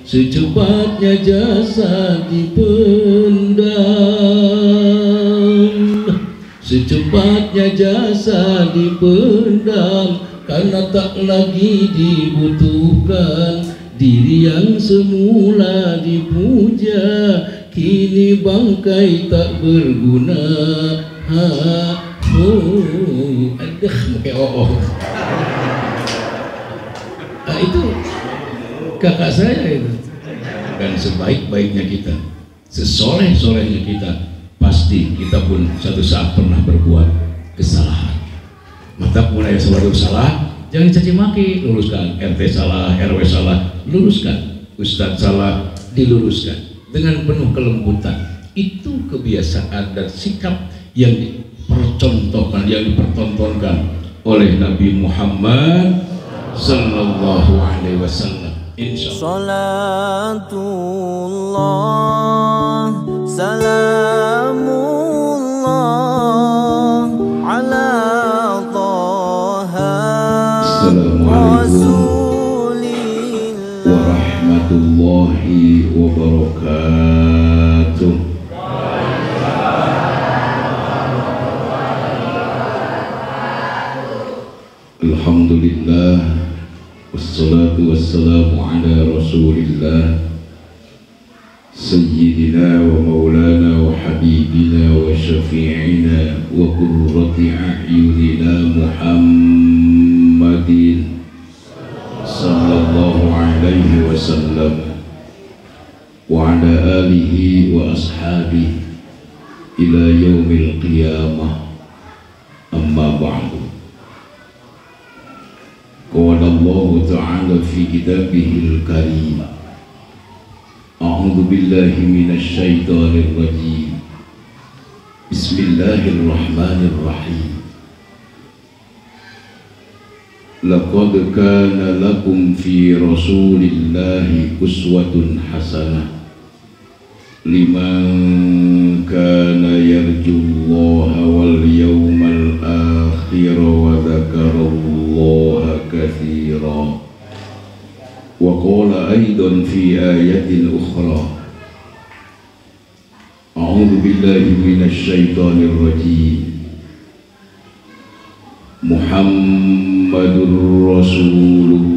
secepatnya jasa dipendam, secepatnya jasa dipendam, karena tak lagi dibutuhkan. Diri yang semula dipuja kini bangkai tak berguna. Itu kakak saya itu. Dan sebaik-baiknya kita, sesoleh-solehnya kita, pasti kita pun suatu saat pernah berbuat kesalahan. Maka mulai suatu salah, jangan dicaci maki, luruskan. RT salah, RW salah, luruskan. Ustadz salah, diluruskan dengan penuh kelembutan. Itu kebiasaan dan sikap yang dipercontohkan, yang dipertontonkan oleh Nabi Muhammad sallallahu alaihi wasallam. Insyaallah. Salatullah salamullah ala Taha Rasulillah warahmatullahi wabarakatuh. Alhamdulillah, wassalatu wassalamu ala rasulillah sayyidina wa maulana wa habibina wa syafi'ina wa qurrati a'yunina Muhammadin sallallahu alaihi wasallam wa ala alihi wa ashabihi ila yaumil qiyamah. Amma ba'du. Qala Allah Ta'ala fi kitabihil karim, a'udzu billahi minasy syaithanir rajim, bismillahirrahmanirrahim. Laqad kana lakum fi rasulillahi uswatun hasanah liman kana yarjullaha wal yawmal akhir wa dzakarallaha katsira. Wa qala aidan fi ayatin ukhra, a'udzu billahi minasy syaithanir rajim, Muhammadur Rasulullah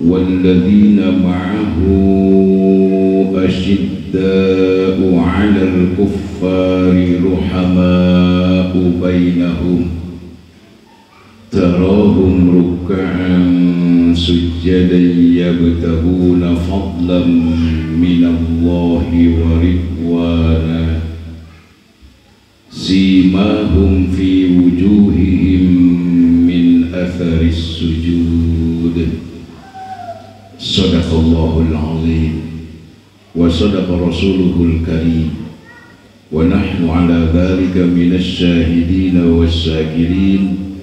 walladzina ma'ahu asyidda'u 'alal kuffari ruhama'u bainahum tarahum ruk'an sujjadan yabtaghuna fadlan minallahi wa ridwana simahum fi wujuhihim min atharis sujud. Sadaqallahul azim wa sadaqa rasuluhul karim wa nahnu ala dhalika minasy syahidin wasyakirin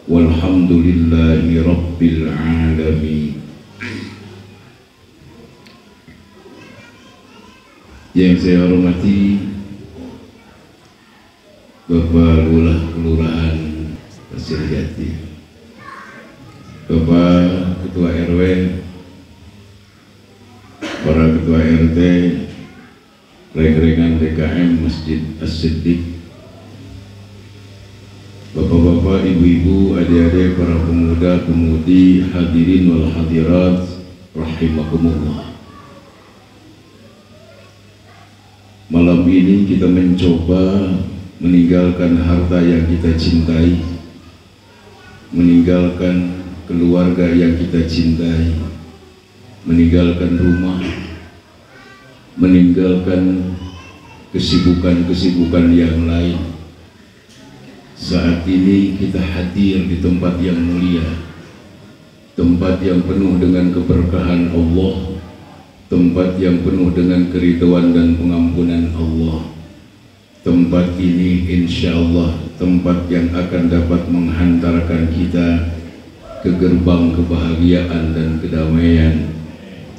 walhamdulillahi rabbil alamin. Yang saya hormati Bapak Lurah Kelurahan Pasir Jati, Bapak Ketua RW, para Ketua RT, reng-rengan DKM Masjid As-Siddiq, Bapak-bapak, ibu-ibu, adik-adik, para pemuda, pemudi, hadirin wal hadirat, rahimakumullah. Malam ini kita mencoba meninggalkan harta yang kita cintai, meninggalkan keluarga yang kita cintai, meninggalkan rumah, meninggalkan kesibukan-kesibukan yang lain. Saat ini kita hadir di tempat yang mulia, tempat yang penuh dengan keberkahan Allah, tempat yang penuh dengan keridhaan dan pengampunan Allah. Tempat ini insya Allah tempat yang akan dapat menghantarkan kita ke gerbang kebahagiaan dan kedamaian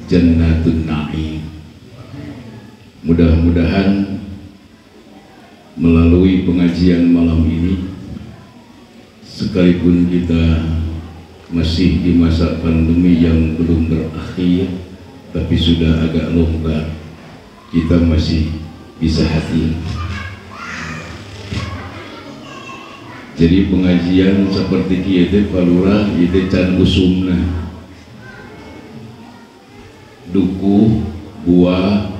Jannatun Na'im. Mudah-mudahan melalui pengajian malam ini, sekalipun kita masih di masa pandemi yang belum berakhir tapi sudah agak longgar, kita masih bisa hadir. Jadi pengajian seperti kieu Pak Lurah itu can usumna duku buah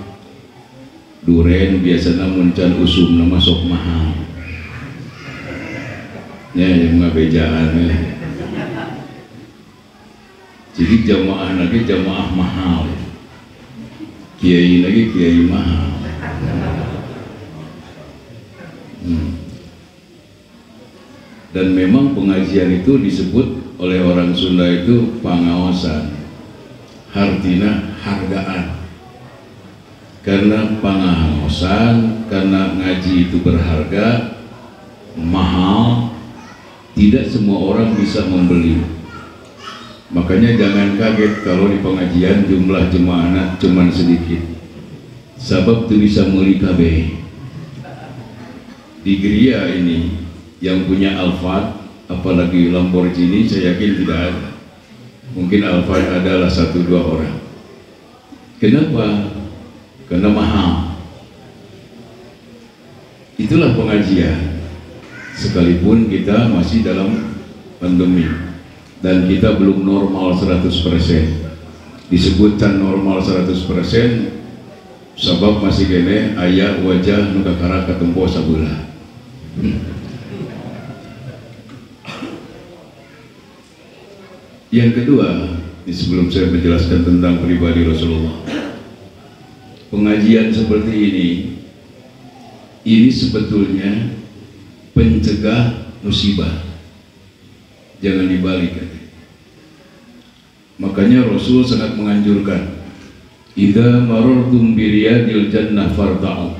duren biasanya muncan usumna masuk mahal ya yang ngabejaan ya. Jadi jamaah lagi jamaah mahal, kiai lagi kiai mahal. Dan memang pengajian itu disebut oleh orang Sunda itu pangaosan, artinya hargaan. Karena pangaosan, karena ngaji itu berharga, mahal, tidak semua orang bisa membeli. Makanya jangan kaget kalau di pengajian jumlah jemaah cuman sedikit. Sebab itu bisa meuli kabeh. Di geria ini yang punya Alphard, apalagi Lamborghini, saya yakin tidak ada. Mungkin Alphard adalah 1-2 orang. Kenapa? Karena mahal. Itulah pengajian. Sekalipun kita masih dalam pandemi dan kita belum normal 100%. Disebutkan normal 100% sebab masih kene aya wajah nu kakara katempo sabeula. Yang kedua, sebelum saya menjelaskan tentang pribadi Rasulullah, pengajian seperti ini sebetulnya pencegah musibah. Jangan dibalik. Makanya Rasul sangat menganjurkan, idza marartum bi riyadil jannah farta'u.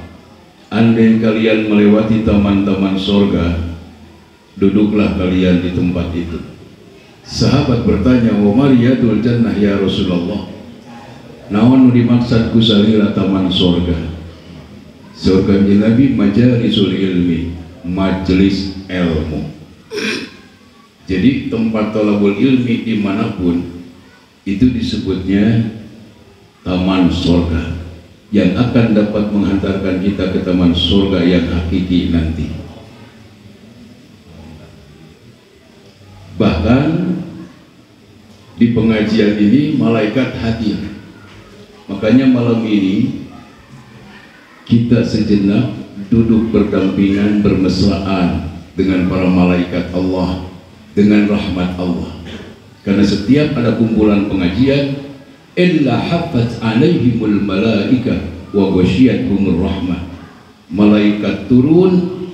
Andai kalian melewati taman-taman sorga, duduklah kalian di tempat itu. Sahabat bertanya, wa mariyadul jannah ya Rasulullah, naon dimaksud ku salira taman sorga? Sorga Nabi majalisul ilmi, majelis ilmu. Jadi tempat thalabul ilmi dimanapun itu disebutnya taman sorga yang akan dapat menghantarkan kita ke taman sorga yang hakiki nanti. Bahkan di pengajian ini malaikat hadir. Makanya malam ini kita sejenak duduk berdampingan, bermesraan dengan para malaikat Allah, dengan rahmat Allah. Karena setiap ada kumpulan pengajian, illa haffat alaihimul malaika wa ghasyiyatuhumur rahmah. Malaikat turun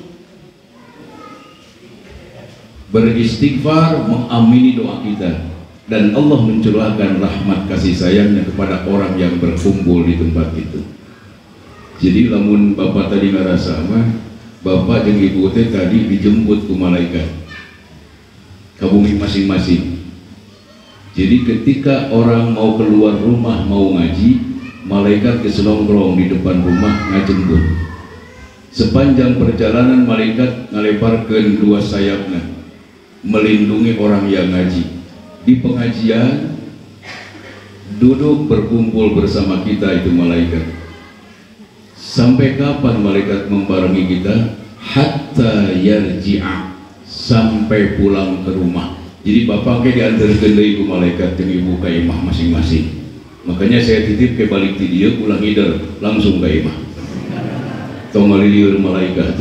beristighfar, mengamini doa kita, dan Allah mencurahkan rahmat kasih sayangnya kepada orang yang berkumpul di tempat itu. Jadi lamun bapak tadi ngerasa mah, bapak jeung ibu teh tadi dijemput ke malaikat ke bumi masing-masing. Jadi ketika orang mau keluar rumah mau ngaji, malaikat keselongkrong di depan rumah ngajemput. Sepanjang perjalanan malaikat ngaleparkeun dua sayapna melindungi orang yang ngaji. Di pengajian duduk berkumpul bersama kita itu malaikat. Sampai kapan malaikat membarengi kita? Hatta yarji'a, sampai pulang ke rumah. Jadi bapak ke diantarkeun deui ku malaikat jeung ibu ka imah masing-masing. Makanya saya titip ke balik ti dieu ulang hider langsung ka imah. Tong ngalieur malaikat.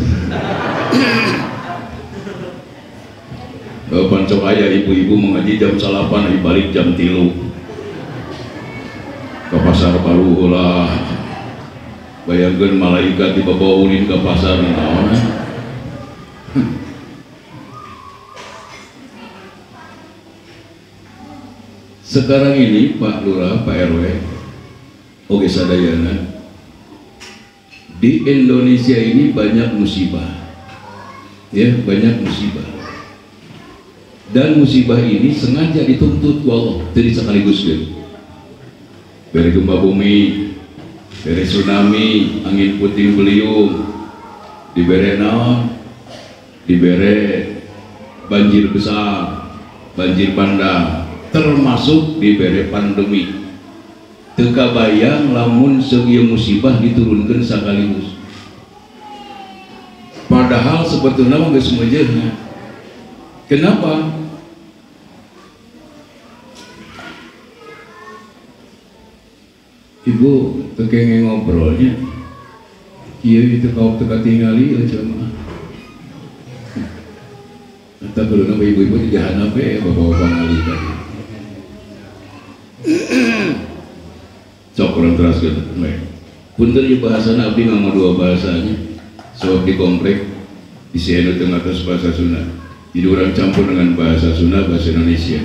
Pancok aya ibu-ibu mengaji jam 8 di balik jam 3 ke pasar baru ulah. Bayangkeun malaikat dibawa ulin ke pasar naon. Sekarang ini Pak Lurah, Pak RW, oke sadayana, di Indonesia ini banyak musibah, ya banyak musibah. Dan musibah ini sengaja dituntut ku Allah, jadi sekaligus kan. Dari gempa bumi, dari tsunami, angin puting beliung, dibere naon, dibere banjir besar, banjir bandang, termasuk diberi pandemi. Teu kabayang lamun seueur musibah diturunkeun sakaligus. Padahal sebetulnya mah geus meujeuhna. Kenapa? Ibu tekenge ngobrolnya kieu itu kau teka tingali cuma entah kalau nama ibu-ibu di jahanam bapak-bapak ngali tadi sok kurang teraskan punten ieu bahasana abdi nganggo dua bahasanya sebab di komplek di sieun teu ngatos bahasa Sunda jadi orang campur dengan bahasa Sunda bahasa Indonesia.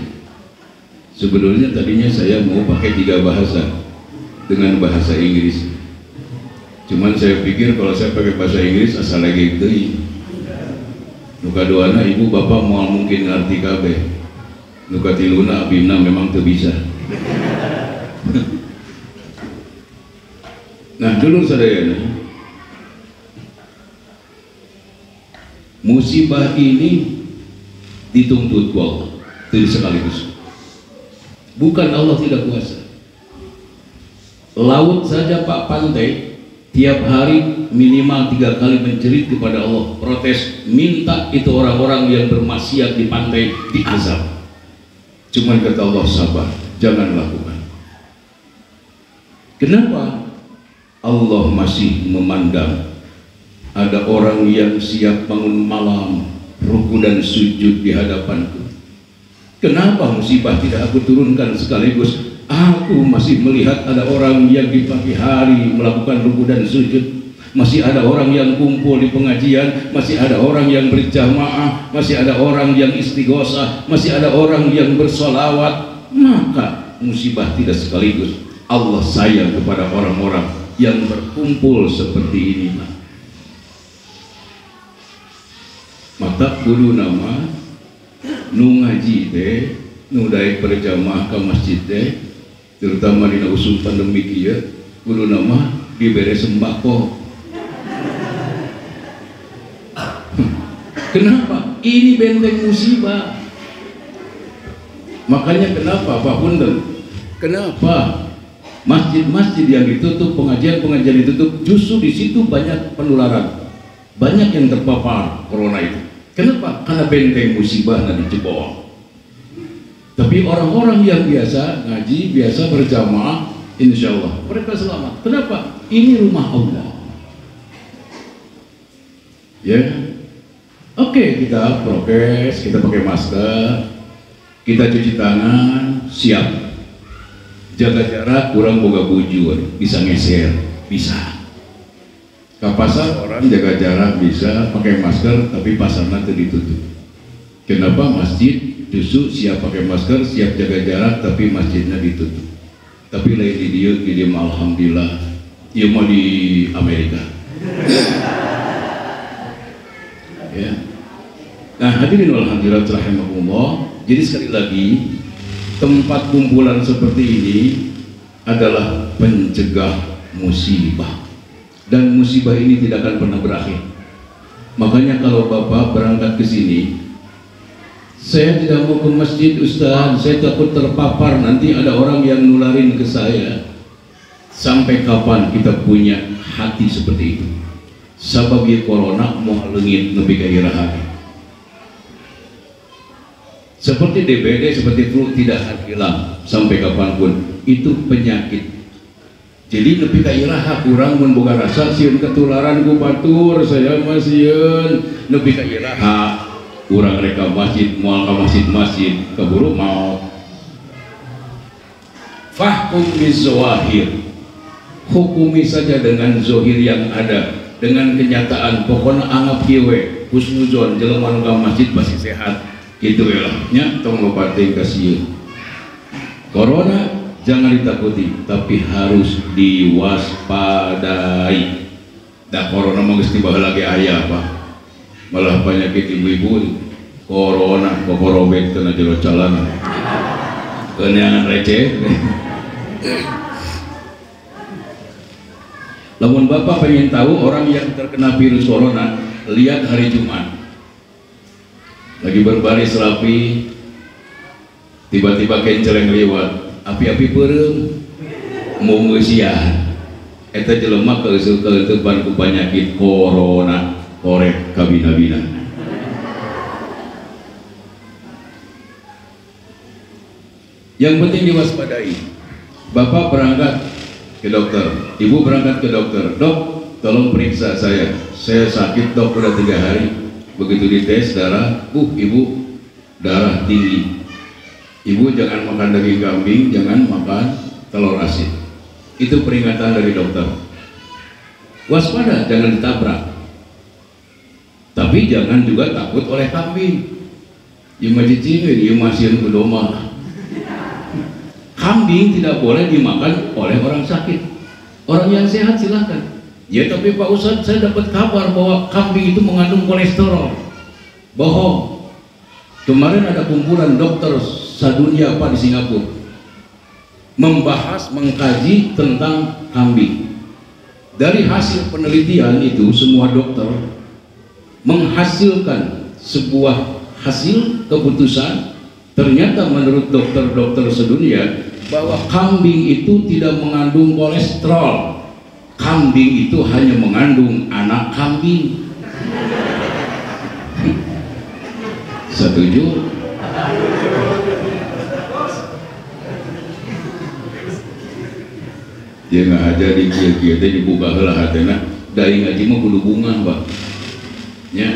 Sebenarnya tadinya saya mau pakai 3 bahasa dengan bahasa Inggris, cuman saya pikir kalau saya pakai bahasa Inggris asal lagi deui nuka doana ibu bapak mau mungkin ngerti kabeh nuka tiluna abimna memang teu bisa. Nah dulur sadayana, musibah ini dituntut Allah dari sekaligus, bukan Allah tidak kuasa. Laut saja Pak Pantai tiap hari minimal 3 kali menjerit kepada Allah, protes, minta itu orang-orang yang bermaksiat di pantai diazab. Cuman kata Allah sabar, jangan lakukan. Kenapa? Allah masih memandang ada orang yang siap bangun malam ruku dan sujud di hadapanku. Kenapa musibah tidak aku turunkan sekaligus? Aku masih melihat ada orang yang di pagi hari melakukan ruku dan sujud, masih ada orang yang kumpul di pengajian, masih ada orang yang berjamaah, masih ada orang yang istighosah, masih ada orang yang bersolawat. Maka musibah tidak sekaligus. Allah sayang kepada orang-orang yang berkumpul seperti ini. Mata kudu nama nu ngaji teh, nu daek berjamaah ke masjid teh, terutama di usul pandemi kieu kudu nama diberi sembako. Kenapa? Ini benteng musibah. Makanya kenapa Pak Punten? Kenapa masjid-masjid yang ditutup, pengajian-pengajian ditutup, justru di situ banyak penularan, banyak yang terpapar corona itu. Kenapa? Karena benteng musibah nanti jebol. Tapi orang-orang yang biasa ngaji, biasa berjamaah, insya Allah mereka selamat. Kenapa? Ini rumah Allah. Ya, oke, kita prokes, kita pakai masker, kita cuci tangan, siap. Jaga jarak, kurang boga bujur, bisa ngeser, bisa. Ke pasar orang jaga jarak bisa, pakai masker, tapi pasarnya ditutup. Kenapa? Masjid justru siap pakai masker, siap jaga jarak, tapi masjidnya ditutup. Tapi lain di dia alhamdulillah, dia mau di Amerika. Ya. Nah hadirin alhamdulillah rahimakumullah. Jadi sekali lagi, tempat kumpulan seperti ini adalah pencegah musibah, dan musibah ini tidak akan pernah berakhir. Makanya kalau Bapak berangkat ke sini, saya tidak mau ke masjid Ustaz, saya takut terpapar, nanti ada orang yang nularin ke saya. Sampai kapan kita punya hati seperti itu? Sabab ya corona mau leungit nepi ka iraha. Seperti DBD, seperti flu tidak akan hilang sampai kapanpun. Itu penyakit. Jadi nepi ka iraha kurang mun boga rasa sieun ketularan ku batur, saya mah sieun nepi ka iraha. Kurang reka masjid, mual ka masjid-masjid, keburu mau. Fahkum bizawahir, hukumi saja dengan zohir yang ada, dengan kenyataan. Pokoknya anggap kieu husnuzon jelema nu ka masjid pasti sehat. Gitu ya lah, nya tong lopating kasih. Corona jangan ditakuti, tapi harus diwaspadai. Dah corona mah geus tiba lagi aya Pak. Malah penyakit ibu-ibu corona kokorobek teu jero calana. Keunangan receh. Lamun Bapak pengen tahu orang yang terkena virus corona, lihat hari Jumat lagi berbaris rapi, tiba-tiba kenceleng liwat api-api perem mau ngeusian eta jelema keusup-keusupan ku penyakit corona korek kabina-bina. Yang penting diwaspadai. Bapak berangkat ke dokter, ibu berangkat ke dokter, dok tolong periksa saya sakit dok udah 3 hari. Begitu dites darah, ibu darah tinggi. Ibu jangan makan daging kambing, jangan makan telur asin. Itu peringatan dari dokter. Waspada, jangan ditabrak. Tapi jangan juga takut oleh kambing. Ieu mah cicing, ieu masieun ku domba. Kambing tidak boleh dimakan oleh orang sakit. Orang yang sehat silahkan. Ya tapi Pak Ustadz, saya dapat kabar bahwa kambing itu mengandung kolesterol. Bohong. Kemarin ada kumpulan dokter sadunia di Singapura membahas, mengkaji tentang kambing. Dari hasil penelitian itu semua dokter menghasilkan sebuah hasil keputusan. Ternyata menurut dokter-dokter sedunia bahwa kambing itu tidak mengandung kolesterol. Kambing itu hanya mengandung anak kambing. Setuju? Dia nggak aja di kia-kia teh dibuka heula hatena. Dari ngaji mah kudu bunga, Pak. Nya.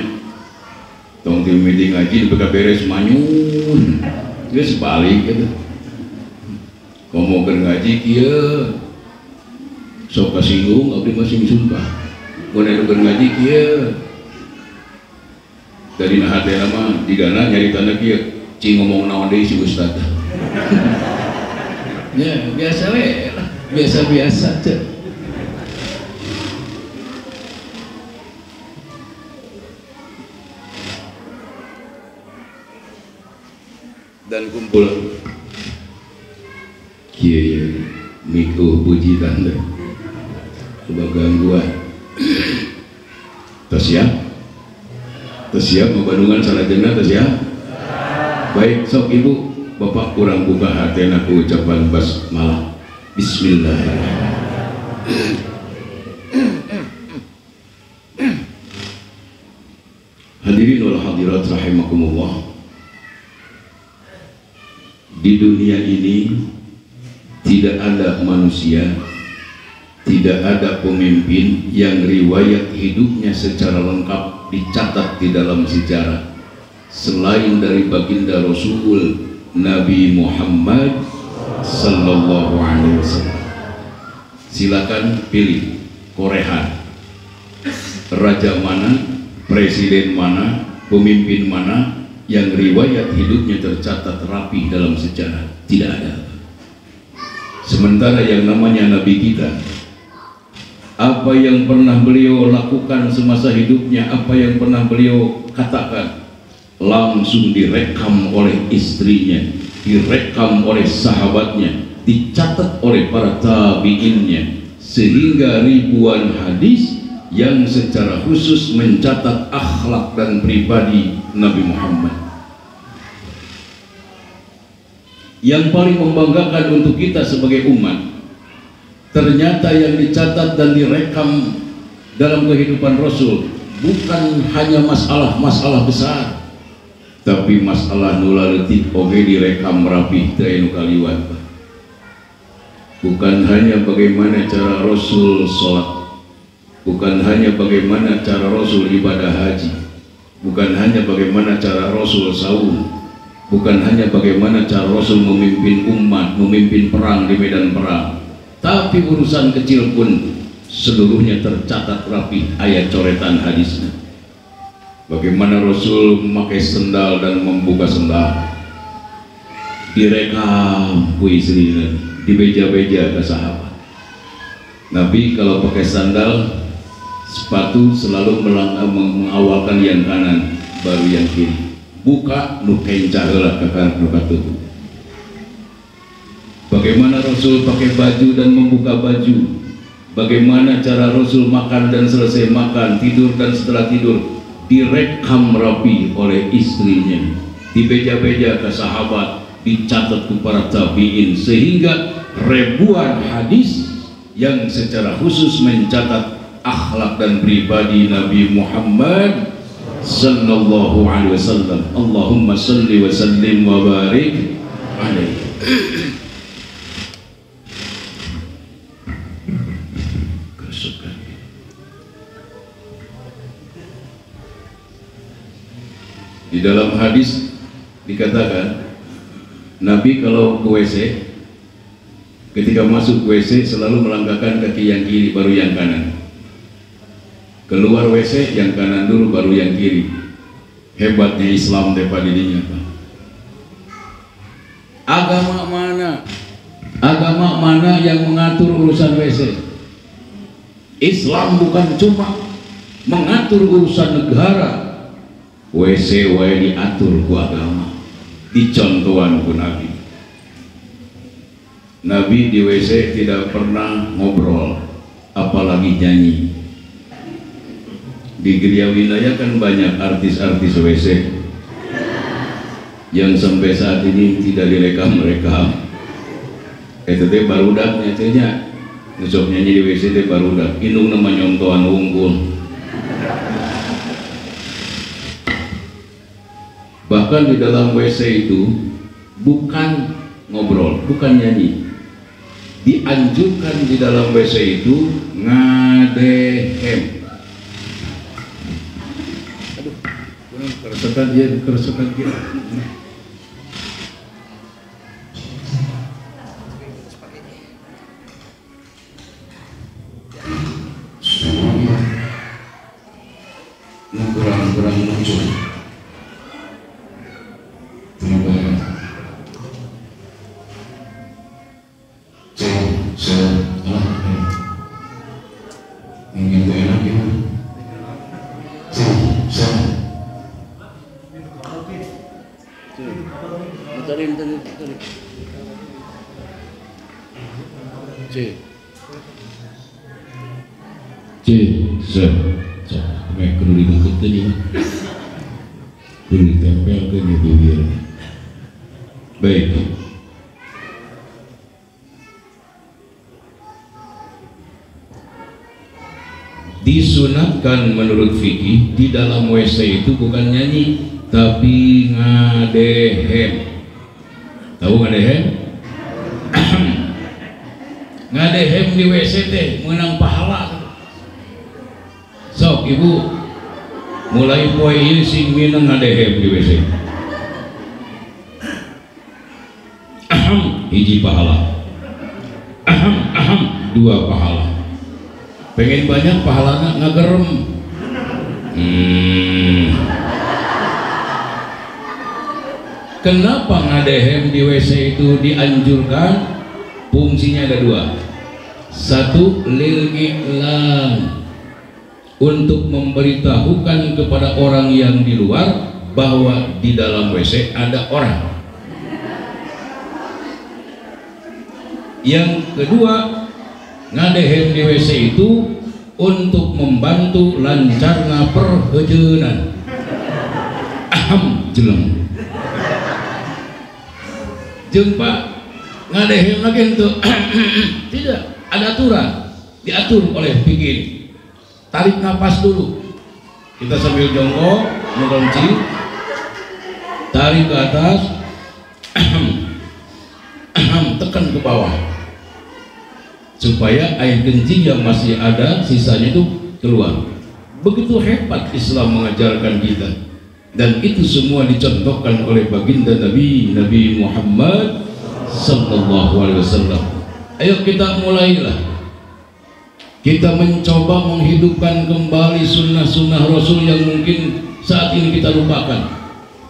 Tong tim meeting ngaji dibuka beres manyun. Geus balik gitu. Komokeun ngaji kieu. Sok kasinggung abdi masih sumpah. Mun enukeun ngaji kieu. Dari nah hatena mah digana nyaritana kieu. Cing ngomong naon deui si ustad. Ya, biasa we. Biasa-biasa aja. Dan kumpul kieu mikuh puji tanda coba gangguan tos siap mau Bandungan salajengna tos siap. Baik sok ibu bapak kurang buka hatena ku ucapan basmalah. Bismillahirrahmanirrahim. Hadirin wal hadirat rahimakumullah. Di dunia ini tidak ada manusia, tidak ada pemimpin yang riwayat hidupnya secara lengkap dicatat di dalam sejarah selain dari baginda Rasul Nabi Muhammad sallallahu alaihi wasallam. Silakan pilih Korehan, raja mana, presiden mana, pemimpin mana yang riwayat hidupnya tercatat rapi dalam sejarah. Tidak ada. Sementara yang namanya Nabi kita, apa yang pernah beliau lakukan semasa hidupnya, apa yang pernah beliau katakan, langsung direkam oleh istrinya, direkam oleh sahabatnya, dicatat oleh para tabi'innya, sehingga ribuan hadis yang secara khusus mencatat akhlak dan pribadi Nabi Muhammad. Yang paling membanggakan untuk kita sebagai umat, ternyata yang dicatat dan direkam dalam kehidupan Rasul bukan hanya masalah-masalah besar, tapi masalah nulaletik oge direkam rapi teu anu kaliwat. Bukan hanya bagaimana cara Rasul sholat, bukan hanya bagaimana cara Rasul ibadah haji, bukan hanya bagaimana cara Rasul saum, bukan hanya bagaimana cara Rasul memimpin umat, memimpin perang di medan perang, tapi urusan kecil pun seluruhnya tercatat rapi ayat coretan hadisnya. Bagaimana Rasul memakai sendal dan membuka sendal, direkam ku istrinya, dibeja-beja ke sahabat. Nabi kalau pakai sandal, sepatu selalu mengawalkan yang kanan baru yang kiri. Buka nu kencah heula ka kanan nu katutup. Bagaimana Rasul pakai baju dan membuka baju, bagaimana cara Rasul makan dan selesai makan, tidur dan setelah tidur, direkam rapi oleh istrinya, dibeja-beja ke sahabat, dicatat ku para tabi'in, sehingga ribuan hadis yang secara khusus mencatat akhlak dan pribadi Nabi Muhammad sallallahu alaihi wasallam. Allahumma salli wa sallim wa barik alaihi. Di dalam hadis dikatakan Nabi kalau ke WC, ketika masuk WC selalu melangkahkan kaki yang kiri baru yang kanan. Keluar WC yang kanan dulu baru yang kiri. Hebatnya Islam daripada dirinya. Agama mana yang mengatur urusan WC? Islam bukan cuma mengatur urusan negara. WC wae diatur ku agama, dicontohan ku Nabi. Nabi di WC tidak pernah ngobrol, apalagi nyanyi. Di gereja wilayah kan banyak artis-artis WC yang sampai saat ini tidak direkam-rekam. Itu teh barudak nyatanya, nusuk nyanyi di WC teh barudak. Indung nama nyontohan unggul. Bahkan di dalam WC itu bukan ngobrol, bukan nyanyi. Dianjurkan di dalam WC itu ngadehem. Aduh, keresetan dia, keresetan dia. Kurang muncul. Baik. Disunatkan menurut fikih di dalam WC itu bukan nyanyi tapi ngadehem. Tahu ngadehem? Ngadehem di WC teh menang pahala. Sok ibu mulai poe ieu sing minang ngadehem di WC. Hiji pahala, dua pahala. Pengen banyak pahalanya ngagerem. Kenapa ngadehem di WC itu dianjurkan? Fungsinya ada dua. Satu, lil i'lam, untuk memberitahukan kepada orang yang di luar bahwa di dalam WC ada orang. Yang kedua, ngadehem di WC itu untuk membantu lancarnya perheujeunnan. Jeleng. Jeung Pak ngadehem lagi itu tidak ada aturan, diatur oleh fikih. Tarik nafas dulu, kita sambil jongkok mengunci, tarik ke atas, tekan ke bawah supaya air kencing yang masih ada sisanya itu keluar. Begitu hebat Islam mengajarkan kita, dan itu semua dicontohkan oleh baginda Nabi Muhammad sallallahu alaihi wasallam. Ayo kita mulailah, kita mencoba menghidupkan kembali sunnah-sunnah Rasul yang mungkin saat ini kita lupakan.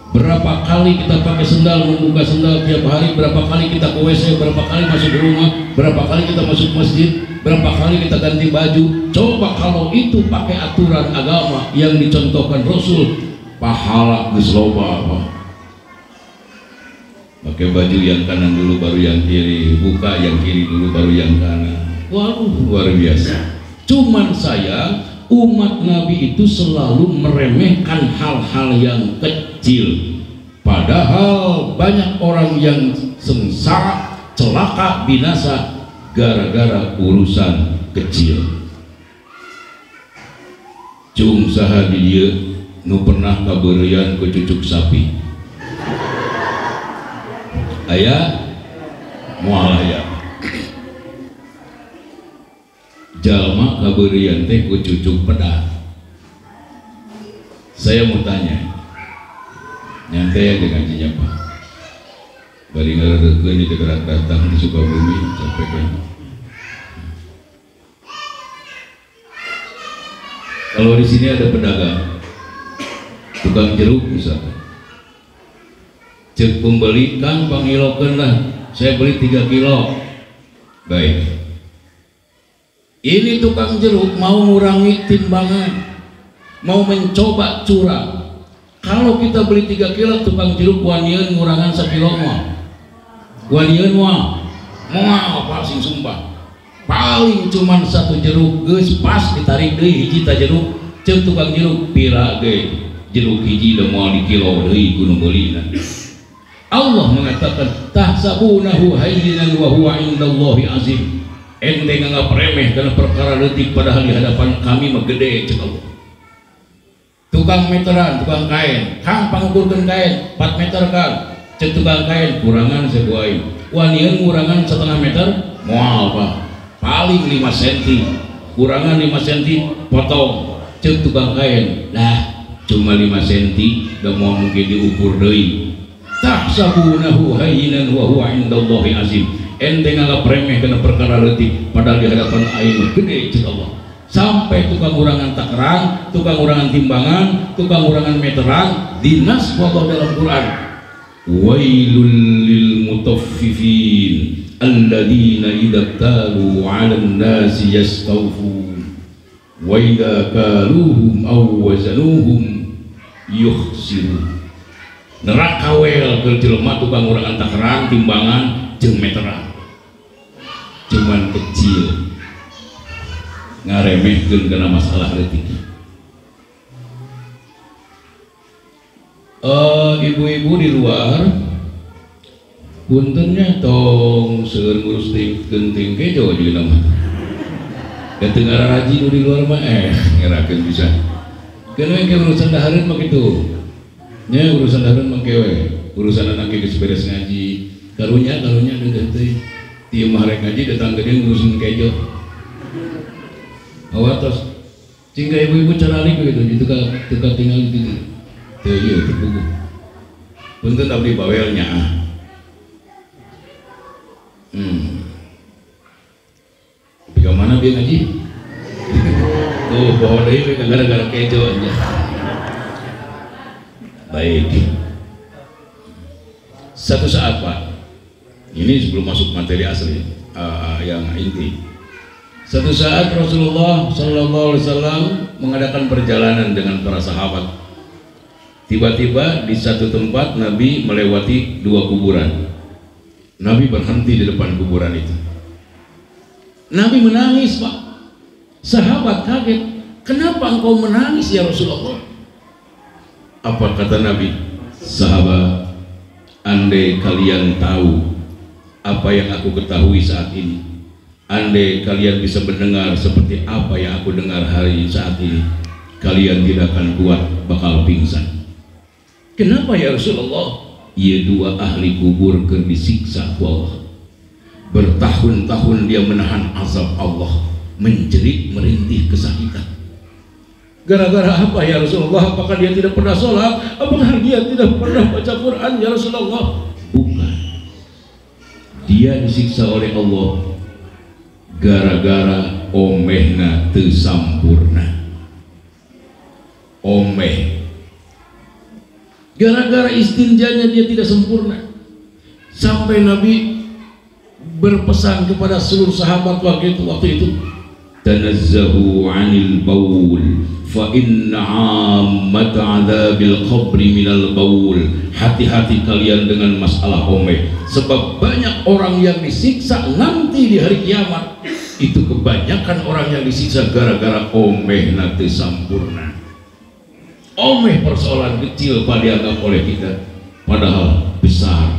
Berapa kali kita pakai sendal, membuka sendal tiap hari, berapa kali kita ke WC, berapa kali masuk rumah, berapa kali kita masuk masjid, berapa kali kita ganti baju. Coba kalau itu pakai aturan agama yang dicontohkan Rasul, pahala geus loba apa. Pakai baju yang kanan dulu baru yang kiri, buka yang kiri dulu baru yang kanan. Waduh, luar biasa. Cuman saya, umat Nabi itu selalu meremehkan hal-hal yang kecil, Padahal banyak orang yang sengsara, celaka, binasa gara-gara urusan kecil. Cung saha di dieu nu pernah kabeureuyan ku cucuk sapi. Aya moal aya. Jalma kabeureuyan teh ku cucuk pedah. Saya mau tanya, nyantai aja ngajinya Pak. Bari ngareureukeun di gerak datang di Sukabumi capek kan. Kalau di sini ada pedagang, tukang jeruk misalnya, cek pembeli Kang pangilokeun lah, saya beli 3 kilo. Baik. Ini tukang jeruk mau ngurangi timbangan, mau mencoba curang. Kalau kita beli 3 kilo, tukang jeruk wanian ngurangan 1 kilo mah. Wanian mah apa sing sumpah. Paling cuman 1 jeruk geus pas ditarik deui hiji ta jeruk, ceuk tukang jeruk pira ge jeruk hiji da moal di kilo deui kudu meulina. Allah mengatakan tahsabunahu hayyinan wa huwa indallahi azim. Ente nganggap remeh karena perkara leutik padahal di hadapan kami mah gede ceuk Allah. Tukang meteran, tukang kain, Kang pangukurkeun kain 4 meter Kang. Ceuk tukang kain kurangan sebuain. Wanian kurangan 1/2 meter moal Pak. Paling 5 cm, kurangan 5 cm potong. Ceuk tukang kain, lah cuma 5 cm dan mau mungkin diukur deui. Tahsabunahu hayyinan wa huwa indallahi azim. Ente nganggap remeh karena perkara leutik padahal di hadapan aing gede ceuk Allah. Sampai tukang urangan takaran, tukang urangan timbangan, tukang urangan meteran dinas Allah dalam Quran. Wailul lil mutaffifin alladzina idza talu 'alan nasi yastawfun wa idza kaluhum aw wazanuhum yukhsirun. Neraka wel keur jelema tukang urangan takaran, timbangan, jeung meteran. Cuman kecil ngaremehkeun kana masalah leutik. Ibu-ibu di luar puntennya tong seueur ngurus genting kejo jeung mah. Da teu ngaraji nu di luar mah ngerakeun bisa. Keun we urusan dahareun mah kitu. Nya urusan dahareun mah kewe. Urusan anak geus beres ngaji, karunya deungkeun teh. Ti mah rek ngaji datang ke dia ngurusin kejo. Awatos cingga ibu-ibu caralik begitu di tukang tinggal gitu. Teu ieu teu buku. Punten abdi bawelnya. Tapi ke mana dia ngaji? Tuh pohon deui gara-gara kejo aja. Baik. Satu saat Pak, ini sebelum masuk materi asli yang inti. Satu saat Rasulullah Sallallahu Alaihi Wasallam mengadakan perjalanan dengan para sahabat. Tiba-tiba di satu tempat Nabi melewati 2 kuburan. Nabi berhenti di depan kuburan itu. Nabi menangis Pak. Sahabat kaget. Kenapa engkau menangis ya Rasulullah? Apa kata Nabi? Sahabat, andai kalian tahu apa yang aku ketahui saat ini, andai kalian bisa mendengar seperti apa yang aku dengar hari saat ini, kalian tidak akan kuat, bakal pingsan. Kenapa ya Rasulullah? Ya 2 ahli kubur keur disiksa Allah. Bertahun-tahun dia menahan azab Allah, menjerit merintih kesakitan. Gara-gara apa ya Rasulullah? Apakah dia tidak pernah sholat? Apakah dia tidak pernah baca Quran ya Rasulullah? Bukan. Dia disiksa oleh Allah gara-gara omehna teu sampurna. Omeh. Gara-gara istinjanya dia tidak sempurna. Sampai Nabi berpesan kepada seluruh sahabat waktu itu, tanazzahu 'anil baul fa inna 'ammat 'adzabil qabri minal baul. Hati-hati kalian dengan masalah omeh, sebab banyak orang yang disiksa nanti di hari kiamat itu kebanyakan orang yang disiksa gara-gara omeh nanti sampurna. Omeh persoalan kecil Pak dianggap oleh kita, padahal besar.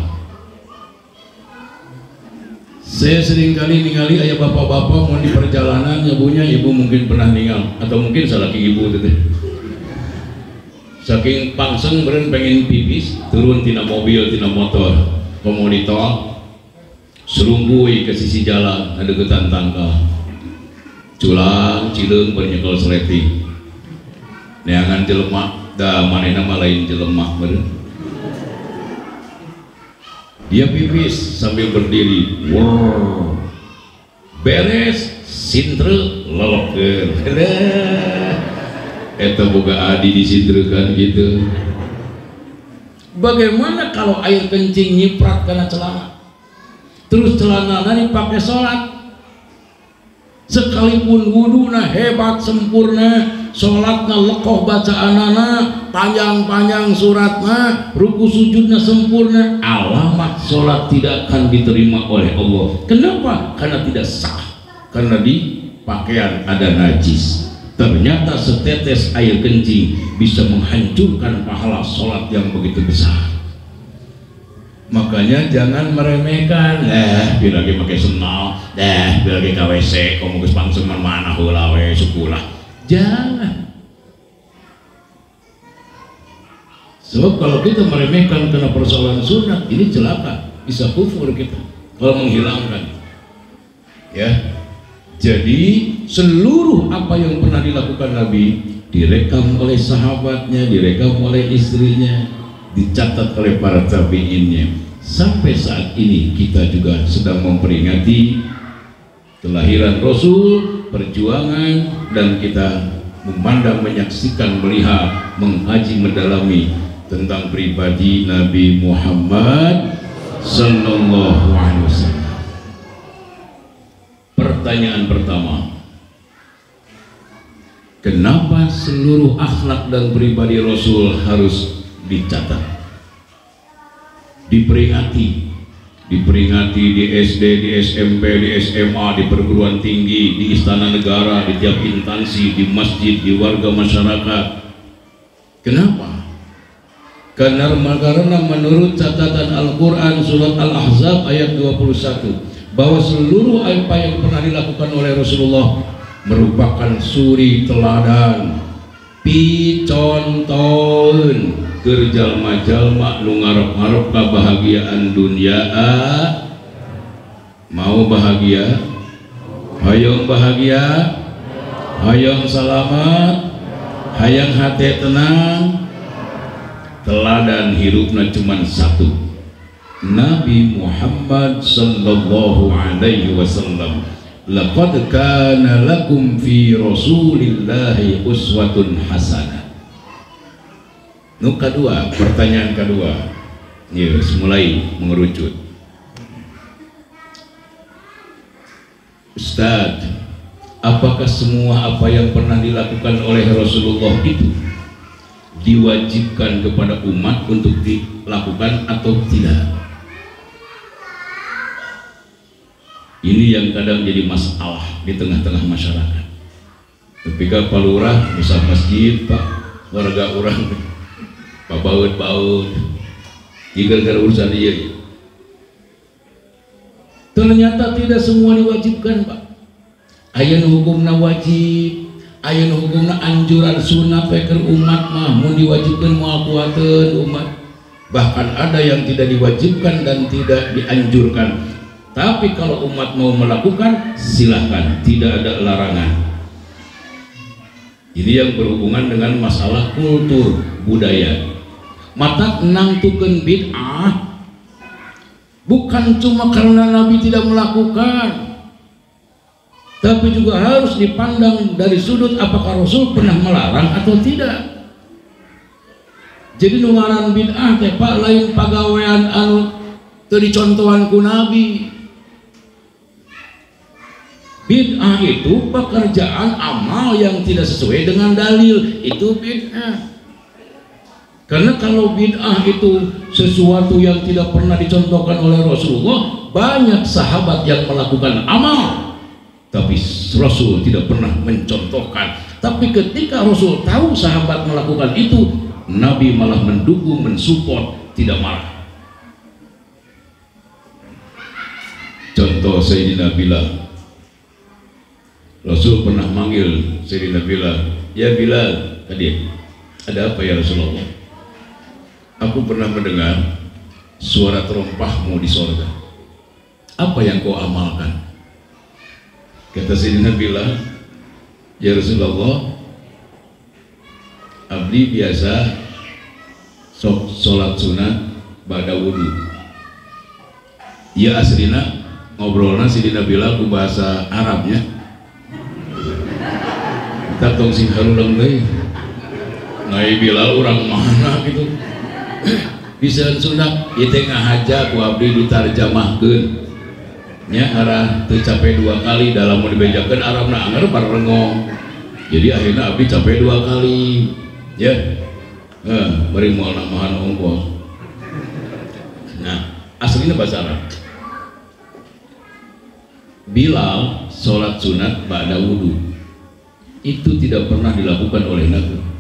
Saya sering kali ningali ayah bapak-bapak mau di perjalanan nyabunya, ibu mungkin pernah ningal atau mungkin salah ibu teh. Saking pangseng beren pengen pipis, turun tina mobil, tina motor, komo di tol, serumbui ke sisi jalan, ada deketan tangkal, culang, cileung bernyekel seleti, neangan jelema, dah manehna mah lain jelema beren. Dia pipis sambil berdiri, wow, beres, sintre, lolokeun. Eta boga adi disintrekan gitu. Bagaimana kalau air kencing nyiprat karena celana? Terus celana dipakai sholat, sekalipun wuduna hebat sempurna, sholatna lekoh bacaanana panjang-panjang suratna, ruku sujudna sempurna, alamat sholat tidak akan diterima oleh Allah. Kenapa? Karena tidak sah, karena di pakaian ada najis. Ternyata setetes air kencing bisa menghancurkan pahala sholat yang begitu besar. Makanya jangan meremehkan, bila lagi pakai senal, bila lagi KWC, kamu geus pangseman mana heula we syukurlah. Jangan. Sebab kalau kita meremehkan karena persoalan sunat, ini celaka, bisa kufur kita kalau menghilangkan. Ya. Jadi seluruh apa yang pernah dilakukan Nabi direkam oleh sahabatnya, direkam oleh istrinya, dicatat oleh para tabi'innya. Sampai saat ini kita juga sedang memperingati kelahiran Rasul, perjuangan, dan kita memandang, menyaksikan, melihat, mengkaji, mendalami tentang pribadi Nabi Muhammad sallallahu alaihi wasallam. Pertanyaan pertama, kenapa seluruh akhlak dan pribadi Rasul harus dicatat, diperingati di SD, di SMP, di SMA, di perguruan tinggi, di istana negara, di tiap instansi, di masjid, di warga masyarakat? Kenapa? Karena menurut catatan Al-Quran surat Al-Ahzab ayat 21, bahwa seluruh apa yang pernah dilakukan oleh Rasulullah merupakan suri teladan, picontoun keur jalma-jalma nu ngarep-ngarep kebahagiaan dunia. Mau bahagia, hayang bahagia, hayang selamat, hayang hati tenang. Teladan hirupna cuman satu, Nabi Muhammad sallallahu alaihi wasallam. Laqad kana lakum fi Rasulillahi uswatun hasanah. Kedua, pertanyaan kedua. Yes, mulai mengerucut. Ustaz, apakah semua apa yang pernah dilakukan oleh Rasulullah itu diwajibkan kepada umat untuk dilakukan atau tidak? Ini yang kadang jadi masalah di tengah-tengah masyarakat. Ketika Pak Lurah bisa masjid, Pak warga orang Pak baut gara-gara urusan dia. Ternyata tidak semua diwajibkan, Pak. Aya nu hukumna wajib, aya nu hukumna anjuran sunat peker umat mah mun diwajibkan moal kuateun umat. Bahkan ada yang tidak diwajibkan dan tidak dianjurkan. Tapi kalau umat mau melakukan, silahkan, tidak ada larangan. Ini yang berhubungan dengan masalah kultur budaya. Mata nangtukeun bid'ah bukan cuma karena Nabi tidak melakukan, tapi juga harus dipandang dari sudut apakah Rasul pernah melarang atau tidak. Jadi nungaran bid'ah teh Pak lain pagawean anu teu dicontohan ku Nabi. Bid'ah itu pekerjaan amal yang tidak sesuai dengan dalil, itu bid'ah. Karena kalau bid'ah itu sesuatu yang tidak pernah dicontohkan oleh Rasulullah, banyak sahabat yang melakukan amal tapi Rasul tidak pernah mencontohkan. Tapi ketika Rasul tahu sahabat melakukan itu, Nabi malah mendukung, mensupport, tidak marah. Contoh Sayyidina Bilal. Rasul pernah manggil Sayyidina Bilal, "Ya Bilal," tadi, "ada apa ya Rasulullah?" "Aku pernah mendengar suara terompahmu di sorga. Apa yang kau amalkan?" Kata Sayyidina Bilal, "Ya Rasulullah, abdi biasa sholat sunat ba'da wudu." Ya aslina ngobrolna Sayyidina Bilal ku bahasa Arabnya. Kita tong sing harulang deui. Ngai Bilal urang mana gitu. Bisa sunat ieu teh ngahaja ku abdi ditarjamahkeun. Nya arah teu capek 2 kali dalam mau dibejakeun Arabna anger barengong. Jadi akhirnya abdi capek 2 kali. Ya. Bari moal namahan ongkos. Nah, aslinya bahasa Arab. Bilal sholat sunat ba'da wudu itu tidak pernah dilakukan oleh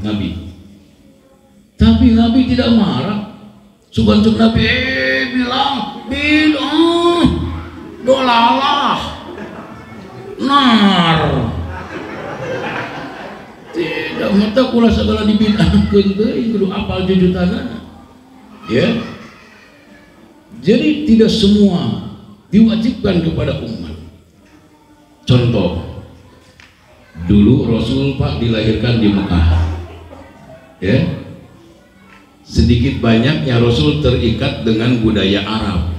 Nabi. Tapi Nabi tidak marah. Subancuk Nabi, Bilal, dolalah, nar. Tidak, mata kula segala dibid'ahkeun deui kudu apal jujutanana. Ya. Jadi tidak semua diwajibkan kepada umat. Contoh, dulu Rasul Pak dilahirkan di Mekah, ya, sedikit banyaknya Rasul terikat dengan budaya Arab.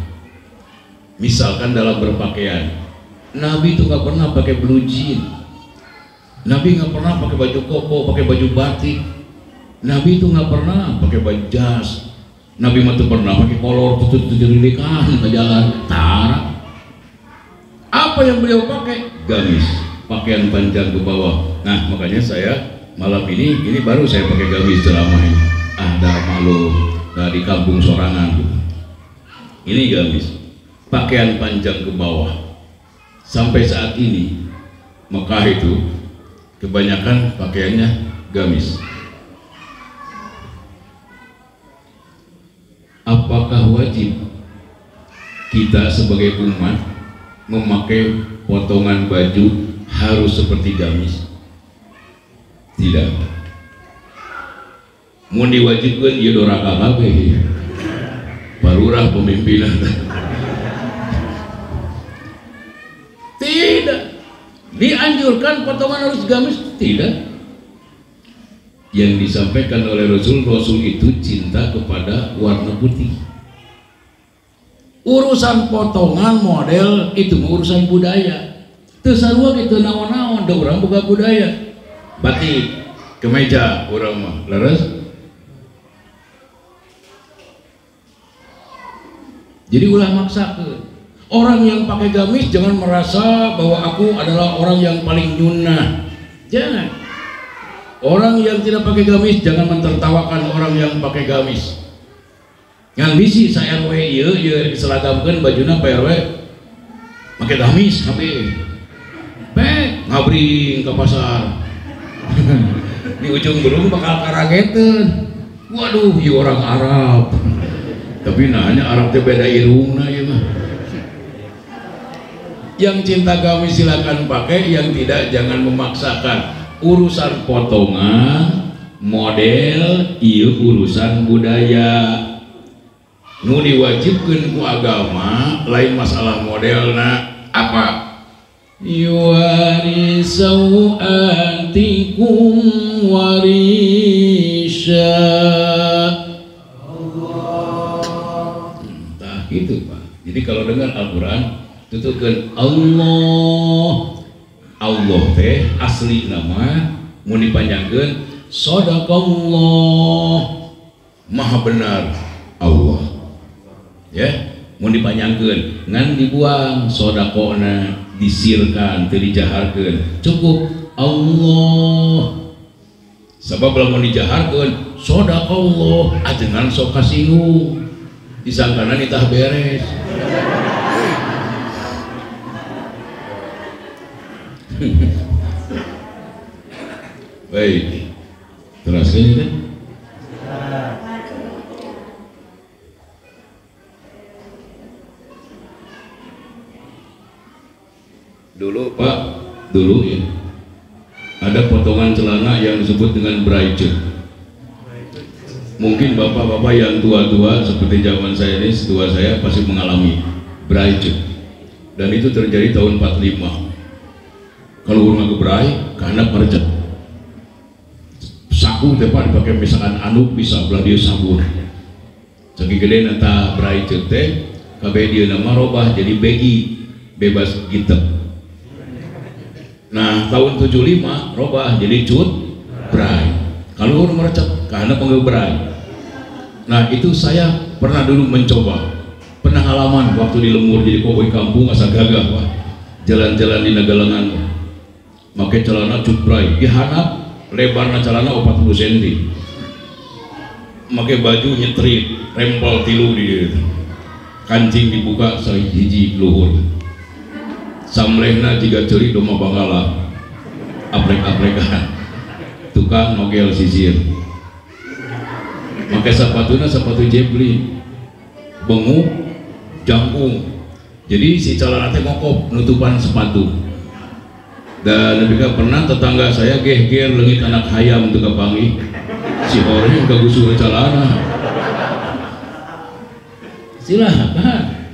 Misalkan dalam berpakaian, Nabi itu nggak pernah pakai blue jean, Nabi nggak pernah pakai baju koko, pakai baju batik, Nabi itu nggak pernah pakai baju jas, Nabi mah tuh pernah pakai kolor tutut-tutut-lilikan ke jalan. Tara. Apa yang beliau pakai? Gamis, pakaian panjang ke bawah. Nah, makanya saya malam ini baru saya pakai gamis ceramah ini. Ada malu di kampung sorangan gitu. Ini gamis, pakaian panjang ke bawah. Sampai saat ini Mekah itu kebanyakan pakaiannya gamis. Apakah wajib kita sebagai umat memakai potongan baju harus seperti gamis? Tidak. Mau diwajibkan ya doraka kabeh. Barurah pemimpinan. Tidak. Dianjurkan potongan harus gamis? Tidak. Yang disampaikan oleh Rasul itu cinta kepada warna putih. Urusan potongan model itu urusan budaya. Teu sarua kitu naon-naon, da urang boga budaya. Batik, kemeja urang mah leres. Jadi ulah maksakeun. Orang yang pakai gamis jangan merasa bahwa aku adalah orang yang paling nyunah. Jangan. Orang yang tidak pakai gamis jangan mentertawakan orang yang pakai gamis. Ngan bisi sa RW ieu diselagamkeun bajuna PRW make gamis kabeh. Ngabring ke pasar. Di ujung burung bakal karageteun. Waduh, ieu orang Arab. Tapi nanya Arab teh beda irungna ieu mah. Yang cinta gamis silakan pakai, yang tidak jangan memaksakan. Urusan potongan, model, ieu urusan budaya. Nu diwajibkeun ku agama lain masalah modelna apa? Yuwarisau antikum warisha. Nah gitu Pak. Jadi kalau dengar Al-Quran tutupkan Allah. Allah teh asli nama mun dipanjangkeun Shadaqallah, Maha benar Allah. Ya, mau dipanjangkeun ngan dibuang sodakona, disirkan, teu dijaharkeun, cukup Allah. Sebab lamun dijaharkeun sodaqallah ajengan sok kasinggung, disangkana nitah beres. Baik, teruskan itu. Dulu Pak, dulu ya, ada potongan celana yang disebut dengan braicut. Mungkin bapak-bapak yang tua-tua seperti zaman saya ini, setua saya pasti mengalami braicut. Dan itu terjadi tahun 45. Kalau urang ngebrai, karena merecet. Saku tepat dipakai misalkan anu bisa belah dia sabun. Segi gede nata braicut teh, kabeh dia nama robah jadi begi, bebas gitu. Nah tahun 75 robah jadi cut brai. Kalau urang merecet karena pengebrai. Nah itu saya pernah dulu mencoba, pernah halaman waktu di Lemur jadi koboi kampung asal gagah Pak, jalan-jalan di Nagalengan, pakai celana cutbrai, dihanap lebarnya celana 40 cm, pakai baju nyetrit, rempel tilu di dia, kancing dibuka sahiji luhur, samlehna jika ceri doma bangala, aplek-aplekan, tukang nogel sisir. Pakai sepatu jebli, bengu, jangkung. Jadi si celana teh ngokop nutupan sepatu. Dan lebih pernah tetangga saya geger leungit anak hayam untuk kepangi. Si orang kagusur celana. Silahkan.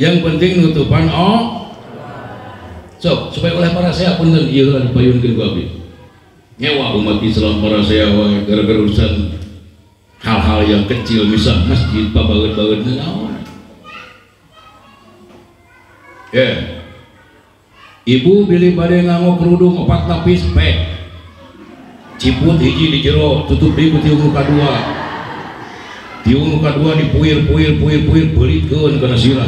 Yang penting nutupan sok supaya oleh para saya punten ieu lah dipayunkeun ku abdi. Nyewa umat Islam para saya gara-gara urusan hal-hal yang kecil, misal masjid pabaget-baget naon. Ya, ibu beli bade nganggo kerudung 4 lapis pek, ciput hiji di jero, tutup di tiung muka dua, dipuir belitkeun kana sirah,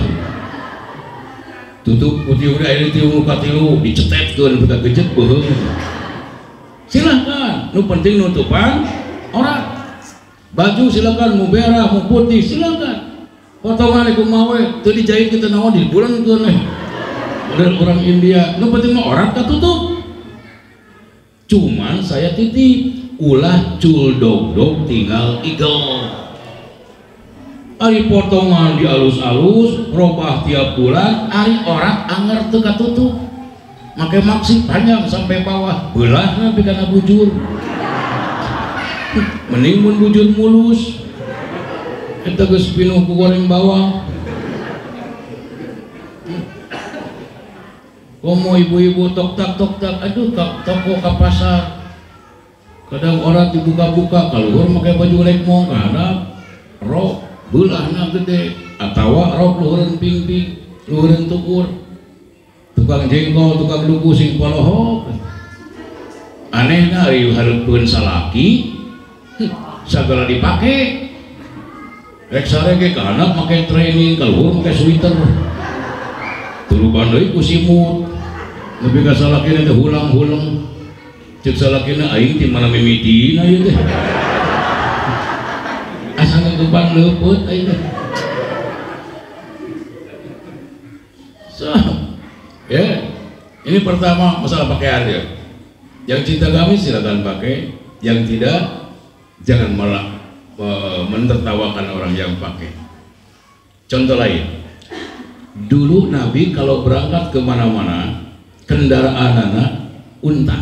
tutup tiung udah di tiung muka tilu, dicetetkeun budak gejek beuheung. Silahkan, nu penting nutupan orang. Baju silakan, mau merah, mau putih silakan. Potongan iku mawe, teu dijahit kita naon di bulan keun model orang India. Nu penting mah orang katutup. Cuman saya titip, ulah cul dog tinggal igel. Ari potongan di alus-alus, robah tiap bulan, ari orang anger teu katutup. Make maksi panjang sampai bawah, beulahna bikana bujur. Mending mun bujur mulus kita geus pinuh ku goreng bawang. Komo ibu-ibu tok-tak aduh toko ka pasar kadang orang dibuka-buka kalau make baju lekmong karena rok beulahna gede atawa rok luhureun ping-ping luhureun tukur, tukang jengkol tukang duku sing polohok anehna ari hareupeun salaki segala dipakai rek sare ge ka anak make training keluar make sweater turu bandai ku simut nepi ka salakina teh hulang-hulang cek salakina aing ti mana mimitina ieu teh asa ngeuban leupeut aing teh so ya ini pertama masalah pakaian ya. Yang cinta gamis silakan pakai, yang tidak jangan malah menertawakan orang yang pakai. Contoh lain, dulu Nabi kalau berangkat kemana-mana kendaraan anak unta.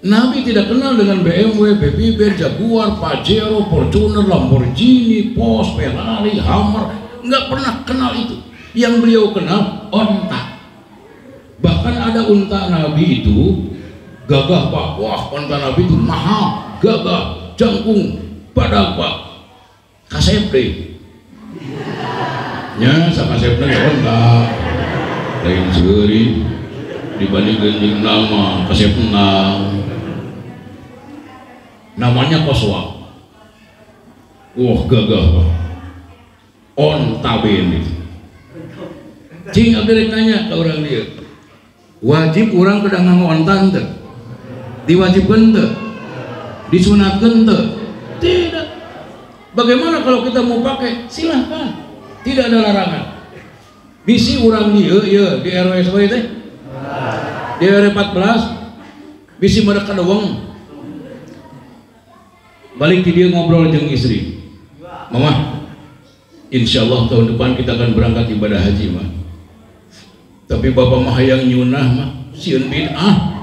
Nabi tidak kenal dengan BMW, Baby Ben, Jaguar, Pajero, Fortuner, Lamborghini, Porsche, Ferrari, Hummer, nggak pernah kenal itu. Yang beliau kenal onta. Bahkan ada unta Nabi itu gagah Pak, wah unta Nabi itu mahal, gagah, jangkung, badak Pak, kasep deh. Nya sakasepna ya onta, lain seuri dibanding genjing nama kasepna. Namanya Koswa. Wah gagah Pak, onta ben itu. Cing abdi nanya ke orang dia. Wajib orang kedang nganggo ontan teh, diwajibkan teh, disunatkan teh, tidak. Bagaimana kalau kita mau pakai? Silahkan, tidak ada larangan. Bisi orang dia, ya di RW sebagai teh, di RW 14, bisi mereka doang. Balik ke dia ngobrol dengan istri, Mama, insya Allah tahun depan kita akan berangkat ibadah haji, Mah. Tapi bapak mah hayang nyunah mah sieun bid'ah.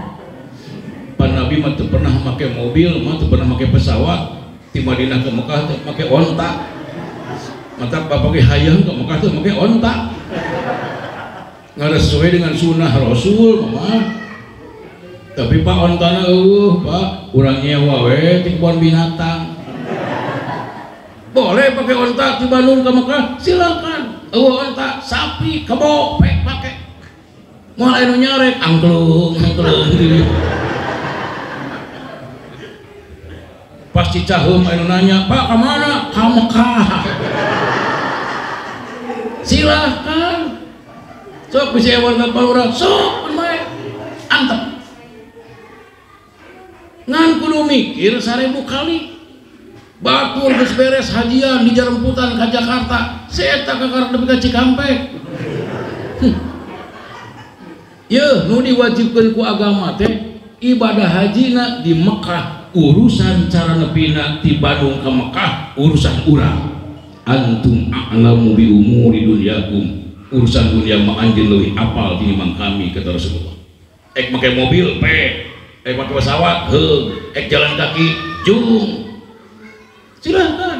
Pan Nabi mah teu pernah make mobil, mah teu pernah make pesawat. Ti Madinah ke Mekah teu make onta. Mata bapak ge hayang ke Mekah teu make onta. Ngada sesuai dengan sunnah Rasul mah. Tapi Pak ontana Pak, urang nyewa we ti kebun binatang. Boleh pakai onta di Bandung ke Mekah, silakan. Onta, sapi, kebo, pakai. Mulai nu nyarek angklung gitu. Pasti cahum anu nanya, "Pak, ke mana?" "Ka Mekah." Silahkan. Sok bisa warga Palura, sok main. Antep. Ngan kudu mikir 1000 kali. Batur geus beres hajian di jaremputan ka Jakarta, saya ka karep nepi ka Cikampek. Ye, nu diwajibkeun ku agama teh ibadah hajina di Mekah, urusan cara nepina ti Bandung ka Mekah urusan urang. Antum a'lamu bi umuri dunyakum, urusan dunia mah anjeun leuwih apal tinimbang kami kata Rasulullah. Ek make mobil ek make pesawat ek jalan kaki jung. Silahkan.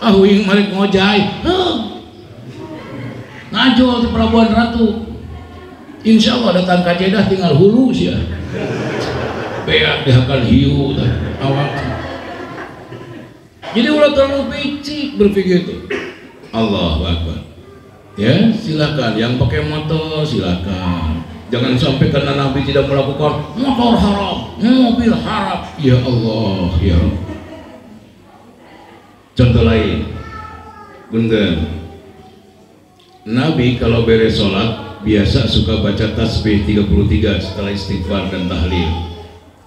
Yang malik ngojay ngajol di Pelabuhan Ratu, insya Allah datang ke Jeddah tinggal hulu sih ya, beak dihakan hiu awak. Jadi ulah terlalu picik berpikir itu. Allahu Akbar. Ya silakan, yang pakai motor silakan. Jangan sampai karena Nabi tidak melakukan motor haram, mobil haram. Ya Allah, ya Allah. Contoh lain, bener. Nabi kalau beres sholat biasa suka baca tasbih 33 setelah istighfar dan tahlil.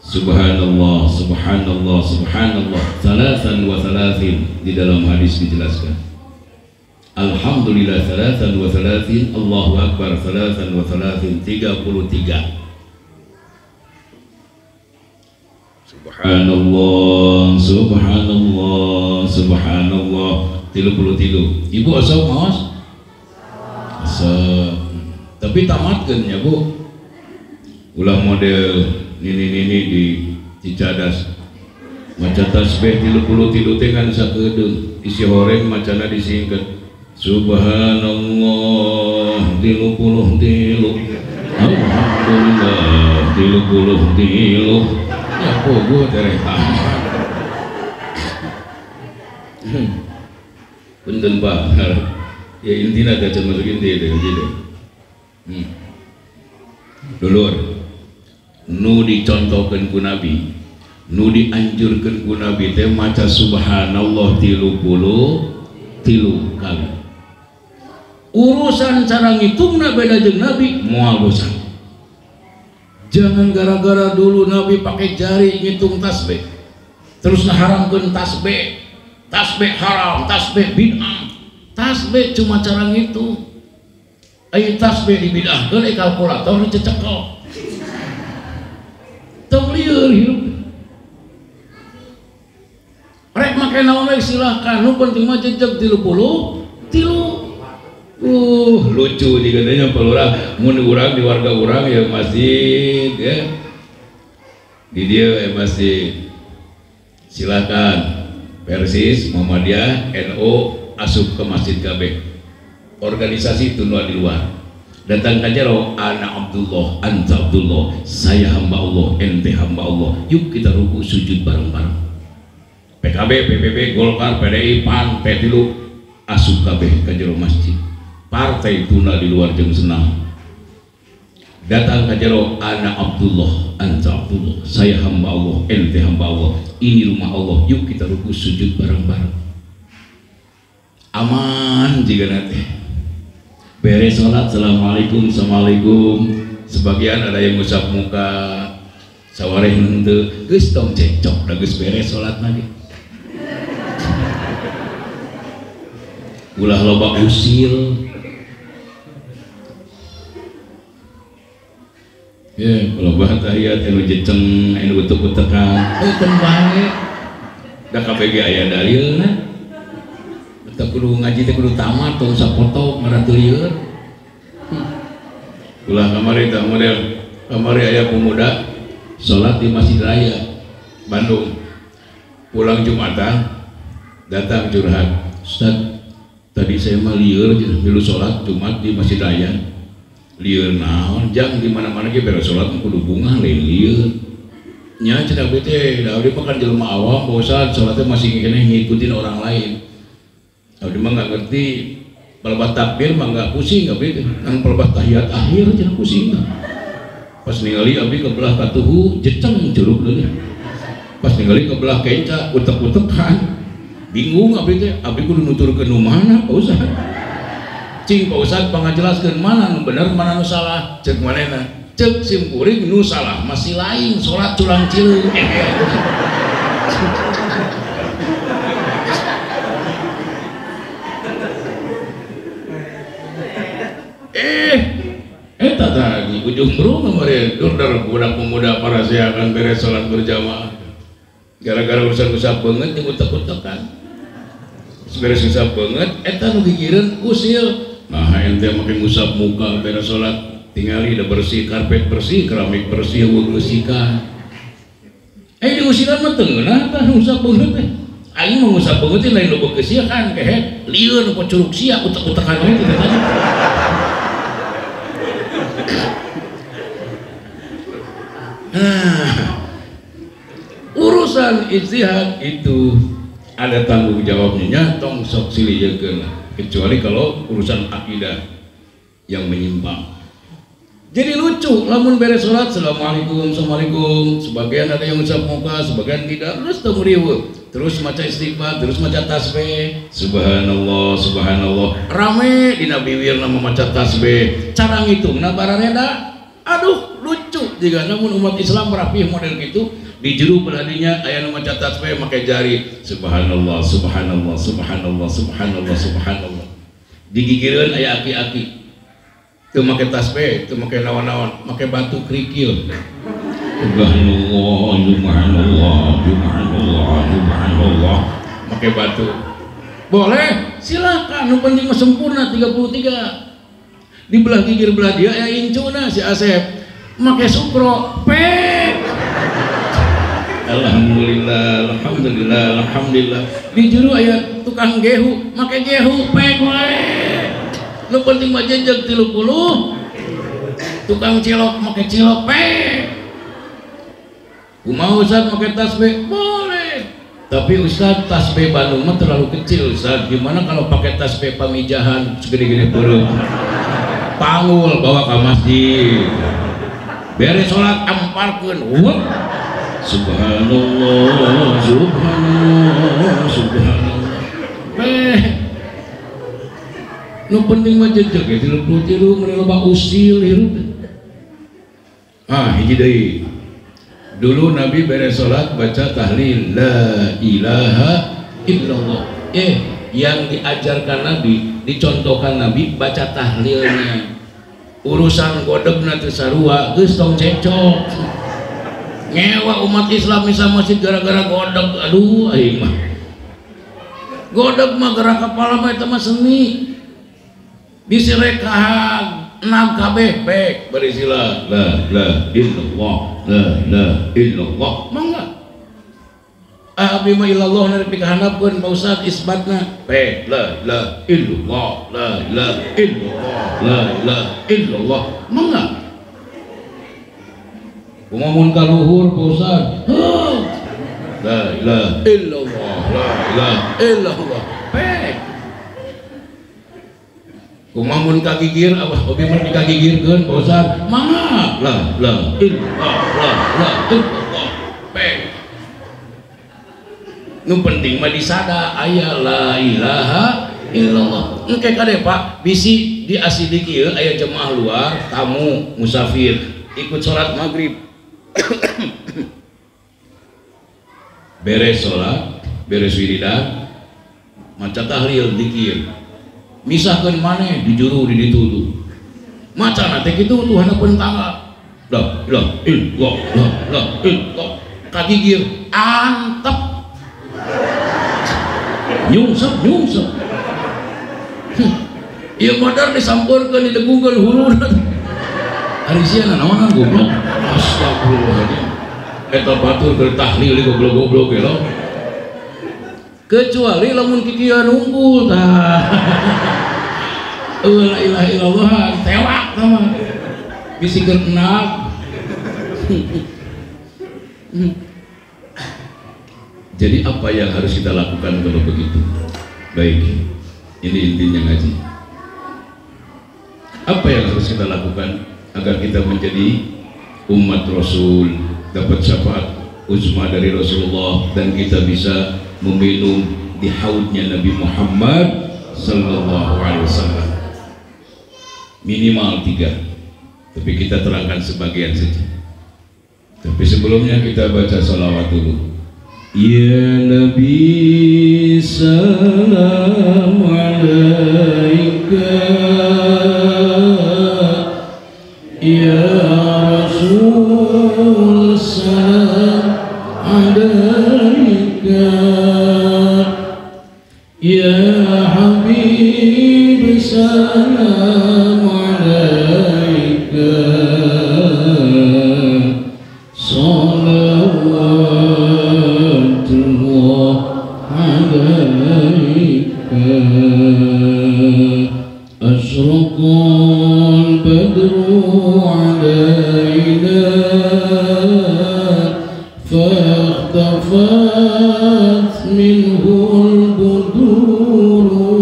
Subhanallah, subhanallah, subhanallah. Thalathan wa thalathin, di dalam hadis dijelaskan. Alhamdulillah thalathan wa thalathin, Allahu Akbar thalathan wa thalathin, 33. Subhanallah, subhanallah, subhanallah, 33. Ibu asal maos? Asal. Tapi tamatkan ya Bu. Ulah model nini di Cicadas. Maca tasbih 33 teh kan sakedeung. Isi horeng macana disingkat. Subhanallah 33. Alhamdulillah 33. Ya pogo derek tamat. Punten Pak. Ya intina teh can masuk inti teh gitu. Dulur, nu dicontohkeun ku Nabi, nu dianjurkeun ku Nabi teh maca subhanallah 33 kali. Urusan cara ngitungna beda jeung Nabi moal dosa. Jangan gara-gara dulu Nabi pakai jari ngitung tasbih, terus ngaharamkeun tasbih, tasbih haram, tasbih bid'ah. Tasbih cuma cara ngitung. Ayo tasbih dibid'ahkeun, kalkulator dicecekel. Tong lieur hirup. Rek make naon we silahkan, nu penting mah jejeg 33. Lucu digadanya pelurang, mun urang di warga urang ya masjid ya. Di dia ya masjid. Silakan Persis, Muhammadiyah, NU asup ke masjid KB. Organisasi itu di luar. Datang aja loh, ana Abdullah, anta Abdullah, saya hamba Allah, ente hamba Allah. Yuk kita ruku sujud bareng-bareng. PKB, PBB, Golkar, PDI, PAN, P3 asup KB ke jero masjid. Partai tuna di luar jeung senang. Datang ke jero, ana Abdullah, anta Abdullah, saya hamba Allah, ente hamba Allah. Ini rumah Allah, yuk kita ruku sujud bareng-bareng. Aman jika nanti beres sholat, assalamualaikum, assalamualaikum. Sebagian ada yang ngusap muka, sawareh henteu, geus tong cekcok, da geus beres sholat lagi. Ulah loba usil. Ya, kalau bahan tahiyat anu jeceng, anu utek-utekan, eukeun bae. Da KBG aya dalilna. Teu kudu ngaji teh kudu tamat tong sapoto ngarantu lieur. Ulah kamari tah model kamari aya pemuda salat di Masjid Raya Bandung. Pulang Jumatan datang curhat, Ustaz, tadi saya mah lieur milu salat Jumat di Masjid Raya. Lieur naon jang di mana-mana ge beres salat kudu bunga lain lieur. Nya cenah bete da abdi mah kan jelema awam bosan salatnya masih kene ngikutin orang lain. Abdi mah enggak ngerti pelebat takbir mah enggak pusing abdi nang pelebat tahiyat akhir cenah pusing. Pas ningali abdi ke belah katuhu jeceng curug deui. Pas ningali ke belah kenca utek-utekan. Bingung abdi teh abdi kudu nuturkeun nu mana Pak Ustaz. Cing Pak Ustaz pangajelaskeun mana nu bener mana nu salah. Ceuk manehna ceuk simkuring nu salah masih lain salat culang cileung. Eta tadi ujung rumah mare dordar budak pemuda para saya akan beres salat berjamaah. Gara-gara usah-usah banget yang utek-utekan. Beres usah banget eta nu gigireun usil. Nah ente make ngusap muka beres salat tingali da bersih karpet bersih keramik bersih bersihkan. Diusilan mah teu ngeunah tah ngusap banget teh. Aing mah ngusap banget teh lain lo beukeusihan kehe lieur nu curug sia utek-utekan we teh tadi. Urusan ijtihad itu ada tanggung jawabnya tong sok siliekeun kecuali kalau urusan akidah yang menyimpang. Jadi lucu lamun beres salat assalamualaikum assalamualaikum sebagian ada yang ucap muka sebagian tidak terus teu riweuh terus maca istighfar terus maca tasbih subhanallah subhanallah rame dina bibirna maca tasbih cara ngitungna barareda. Aduh lucu jika namun umat Islam rapih model gitu di juru berhadinya aya nu maca tasbih make jari subhanallah subhanallah subhanallah subhanallah subhanallah digigireun aya aki-aki teu make tasbih teu make naon-naon make batu krikil subhanallah subhanallah subhanallah subhanallah make batu boleh silakan nu penting mah sempurna 33 di belah gigir belah dia ya incuna si Asep make sukro pek alhamdulillah alhamdulillah alhamdulillah di juru aya tukang gehu make gehu pek wae nu penting mah jenjeg 30 tukang cilok make cilok pek kumaha Ustaz make tasbih boleh tapi Ustaz tasbih Bandung mah terlalu kecil Ustaz gimana kalau pakai tasbih pamijahan segede-gede burung panggul bawa ke masjid beres sholat amparkeun subhanallah subhanallah subhanallah nu penting mah jejeg ya tilu meuli loba usil hirup hiji deui dulu Nabi beres sholat baca tahlil la ilaha illallah yang diajarkan Nabi dicontohkan Nabi baca tahlilnya urusan godegna teu sarua geus tong cekcok ngewa umat Islam bisa masjid gara-gara godeg aduh aing mah godeg mah gerak kepala mah eta mah seni disirek kahag 6 kabeh baik berisila la illallah la illallah mangga Abi ma illallah narek dikahandapkeun Pak Ustaz isbatna la illallah la illallah mangga kumamun ka luhur Pak Ustaz la illallah kumamun ka gigir abah obi mah dikagigirkeun Pak Ustaz mangga la illallah nu penting mah disada aya la ilaha illallah engke kade Pak bisi di asidi kieu aya jemaah luar tamu musafir ikut sholat maghrib beres sholat beres wiridan maca tahlil dikir misahkeun maneh di juru di dituduh macana teh kitu Tuhanna tangga la illallah kagigir antep nyungsep Ieu modar disampeurkeun didegungkeun hurun. Ari sia naon goblok. Astagfirullahaladzim. Eta batur keur tahlil goblok-goblok ge lo. Kecuali lamun kikieuan unggul tah. La ilaha illallah tewak mah. Bisikeun enak. Jadi apa yang harus kita lakukan kalau begitu? Baik, ini intinya ngaji. Apa yang harus kita lakukan agar kita menjadi umat Rasul, dapat syafaat uzma dari Rasulullah, dan kita bisa meminum di haudnya Nabi Muhammad sallallahu alaihi wasallam? Minimal 3, tapi kita terangkan sebagian saja. Tapi sebelumnya kita baca salawat dulu. Ya Nabi salam alaika, ya Rasul salam alaika, ya Habib salam alaika, salawatullah alaika, asyraqal badru alaina, fahtafat minhul buduru,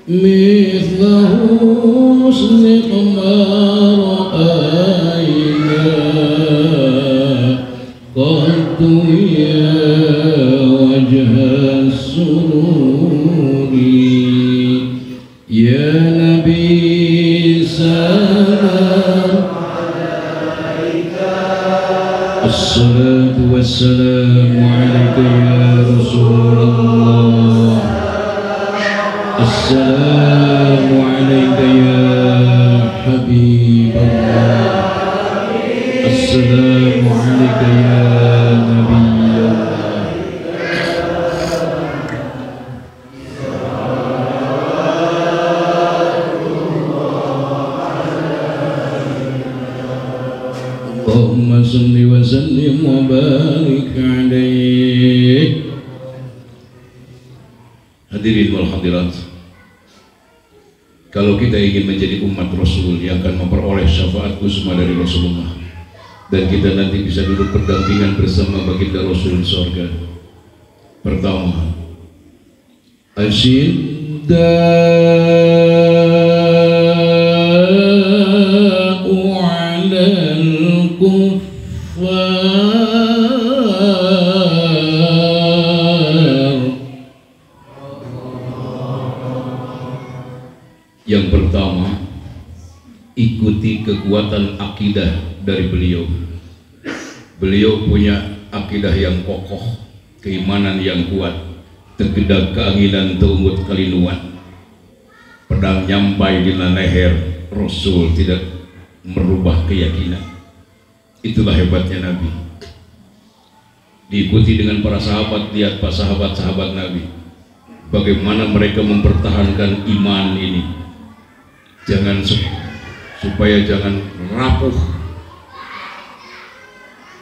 mithlahu husni qamar aina, qaddu ya wajha sururi, ya Nabi salam alaika, assalatu wassalamu alaika ya Rasulullah, assalamu alaika ya Habiballah, assalamu alaika ya Nabiyallah. Allahumma salli wa sallim wa barik alaih. Hadirin wal hadirat, kalau kita ingin menjadi umat Rasul yang akan memperoleh syafaat uzma dari Rasulullah, dan kita nanti bisa duduk berdampingan bersama baginda Rasul di surga, pertama, asyidda'u 'alal kuffar, yang pertama, ikuti kekuatan akidah dari beliau. Beliau punya akidah yang kokoh, keimanan yang kuat, tegedak keanginan teumut kalinuan, pedang nyampai di leher, Rasul tidak merubah keyakinan. Itulah hebatnya Nabi. Diikuti dengan para sahabat, lihat para sahabat-sahabat Nabi, bagaimana mereka mempertahankan iman ini. Supaya jangan rapuh.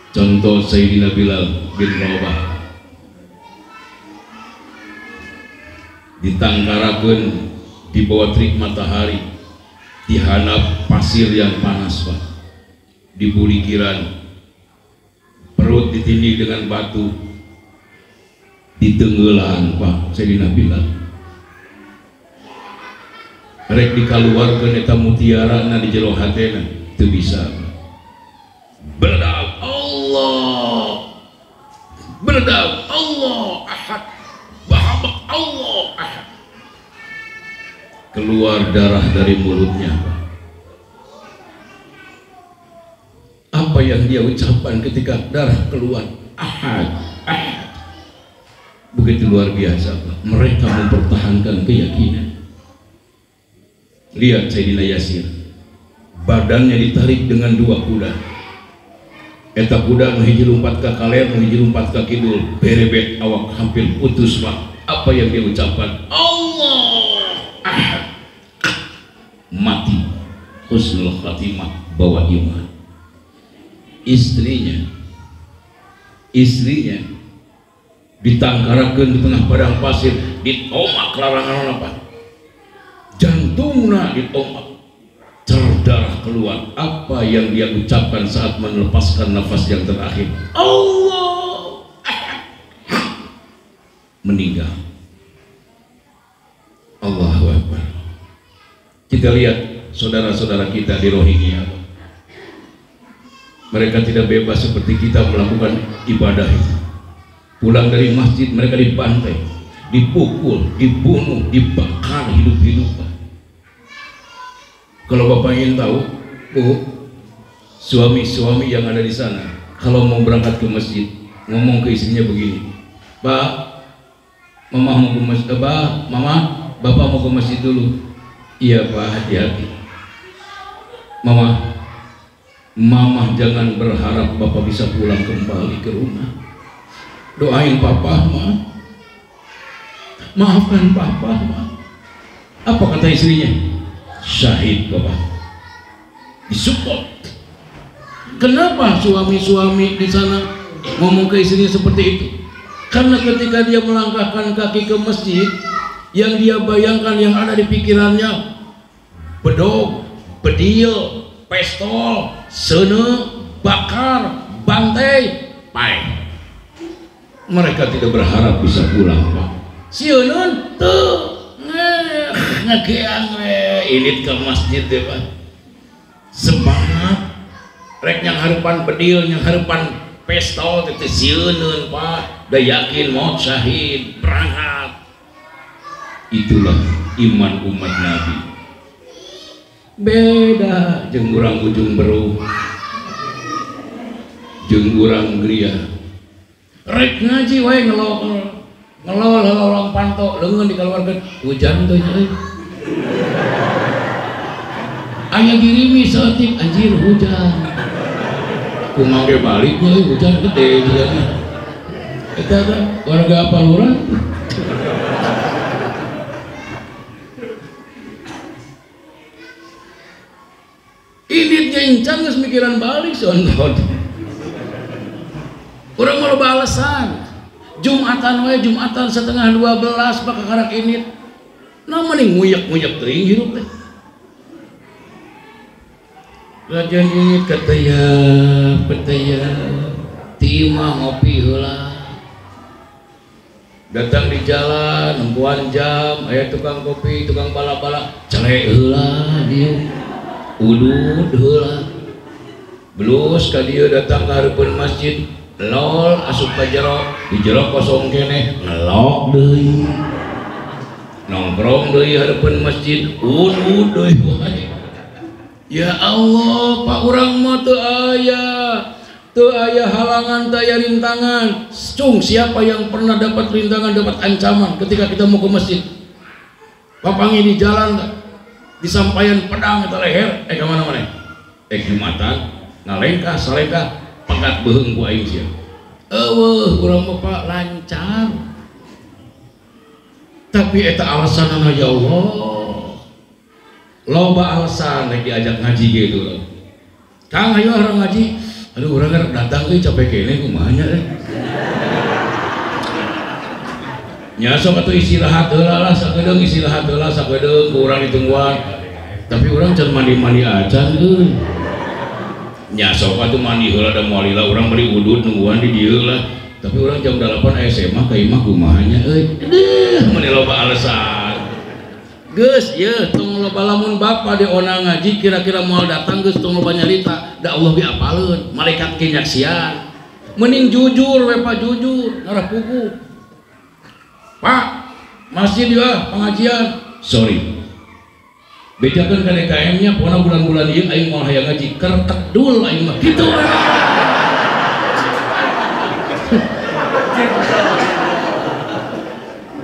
Contoh Sayyidina Bilal bin Rabah, ditangkarakeun di bawah terik matahari, dihanap pasir yang panas, Pak, diburikiran, perut ditindih dengan batu, ditenggelan, Pak, Sayyidina Bilal. Rek dikaluarkeun eta mutiara na di jero hatena teu bisa. Beledak Allah, beledak Allah ahad, bahabak Allah ahad. Keluar darah dari mulutnya. Apa yang dia ucapkan ketika darah keluar? Ahad, ahad. Begitu luar biasa, Pak. Mereka mempertahankan keyakinan. Lihat Sayyidina Yasir, badannya ditarik dengan 2 kuda. Eta kuda nuhiji lompat ke kaler, nuhiji lompat ke kidul, berebet awak hampir putus, Pak. Apa yang dia ucapkan? Allah ahad mati husnul khatimah bawa iman. Istrinya ditangkarakeun di tengah padang pasir, ditomak larangan apa? Jantungna ditomak, darah keluar. Apa yang dia ucapkan saat melepaskan nafas yang terakhir? Allah, meninggal. Allahu Akbar. Kita lihat saudara-saudara kita di Rohingya, mereka tidak bebas seperti kita melakukan ibadah itu. Pulang dari masjid mereka dibantai, dipukul, dibunuh, dibakar hidup-hidup. Kalau Bapak ingin tahu, Bu, suami-suami yang ada di sana kalau mau berangkat ke masjid ngomong ke istrinya begini, Pak, Mama mau ke masjid, Bapak mau ke masjid dulu. Iya Pak, hati-hati. Mama jangan berharap Bapak bisa pulang kembali ke rumah. Doain Papa, Ma. Maafkan Papa, Ma. Apa kata istrinya? Syahid Bapak. Disupport. Kenapa suami-suami di sana ngomong ke istrinya seperti itu? Karena ketika dia melangkahkan kaki ke masjid, yang dia bayangkan, yang ada di pikirannya bedog, bedil, pistol, sene, bakar, bantai, pai. Mereka tidak berharap bisa pulang, Pak. Sieun tuh ngegeang ini ke masjid deh, Pak. Semangat rek yang harapan bedil, yang harapan pistol teh sieun, Pak. Da yakin mau syahid berangkat. Itulah iman umat Nabi. Beda jeung urang ujung berung, jeung urang geria. Rek ngaji wae ngelol panto leungeun dikeluarkeun hujan teh euy. Aya girimis saeutik anjir hujan. Kumaha ge balik we hujan gede juga. Eta teh warga apa urang? Ini jencang geus mikiran balik sondot. Urang mau loba alasan. Jumatan we Jumatan 11:30 baka karak init. Nah mending nguyek-nguyek teuing hirup teh. Lajan init kataya tima ngopi heula. Datang di jalan nempuan jam aya tukang kopi, tukang bala-bala celek heula dieu. Udud heula. Belus ka dieu datang ka hareupeun masjid. Lol asup ka jero, di jero kosong keneh, ngelok deui. Nongkrong deui hareupeun masjid, udud deui wae. Ya Allah, Pak urang mah teu aya halangan, teu aya rintangan. Cung, siapa yang pernah dapat rintangan, dapat ancaman ketika kita mau ke masjid? Papangi di jalan disampaian pedang eta leher, ka mana-mana? Jumatan, ngalengkah, salengkah, pegat beheung ku aing sia. Eueuh, urang mah Pak lancar. Tapi eta alasanna ya Allah. Loba alasan rek diajak ngaji gitu. Kang ayo orang ngaji. Aduh urang rek datang euy capek kene kumaha nya rek. Nya sok atuh istirahat heula lah sakedeung istirahat heula sakedeung ku urang ditungguan. Tapi urang can mandi-mandi acan euy. Nya sok atuh mandi heula da moal lila urang beli udud nungguan di dieu lah. Tapi urang jam 8 SMA ka imah kumaha nya euy. Aduh mun loba alasan. Geus ieu tong loba lamun bapa diona ngaji kira-kira moal datang geus tong loba nyarita da Allah ge apaleun malaikat ge nyaksian. Mending jujur we Pak, jujur ngarah pugu. Pak, masjid ya pengajian. Sorry. Bejakeun ka DKM-nya pokona bulan-bulan ieu aing moal hayang ngaji keur kedul aing mah kitu.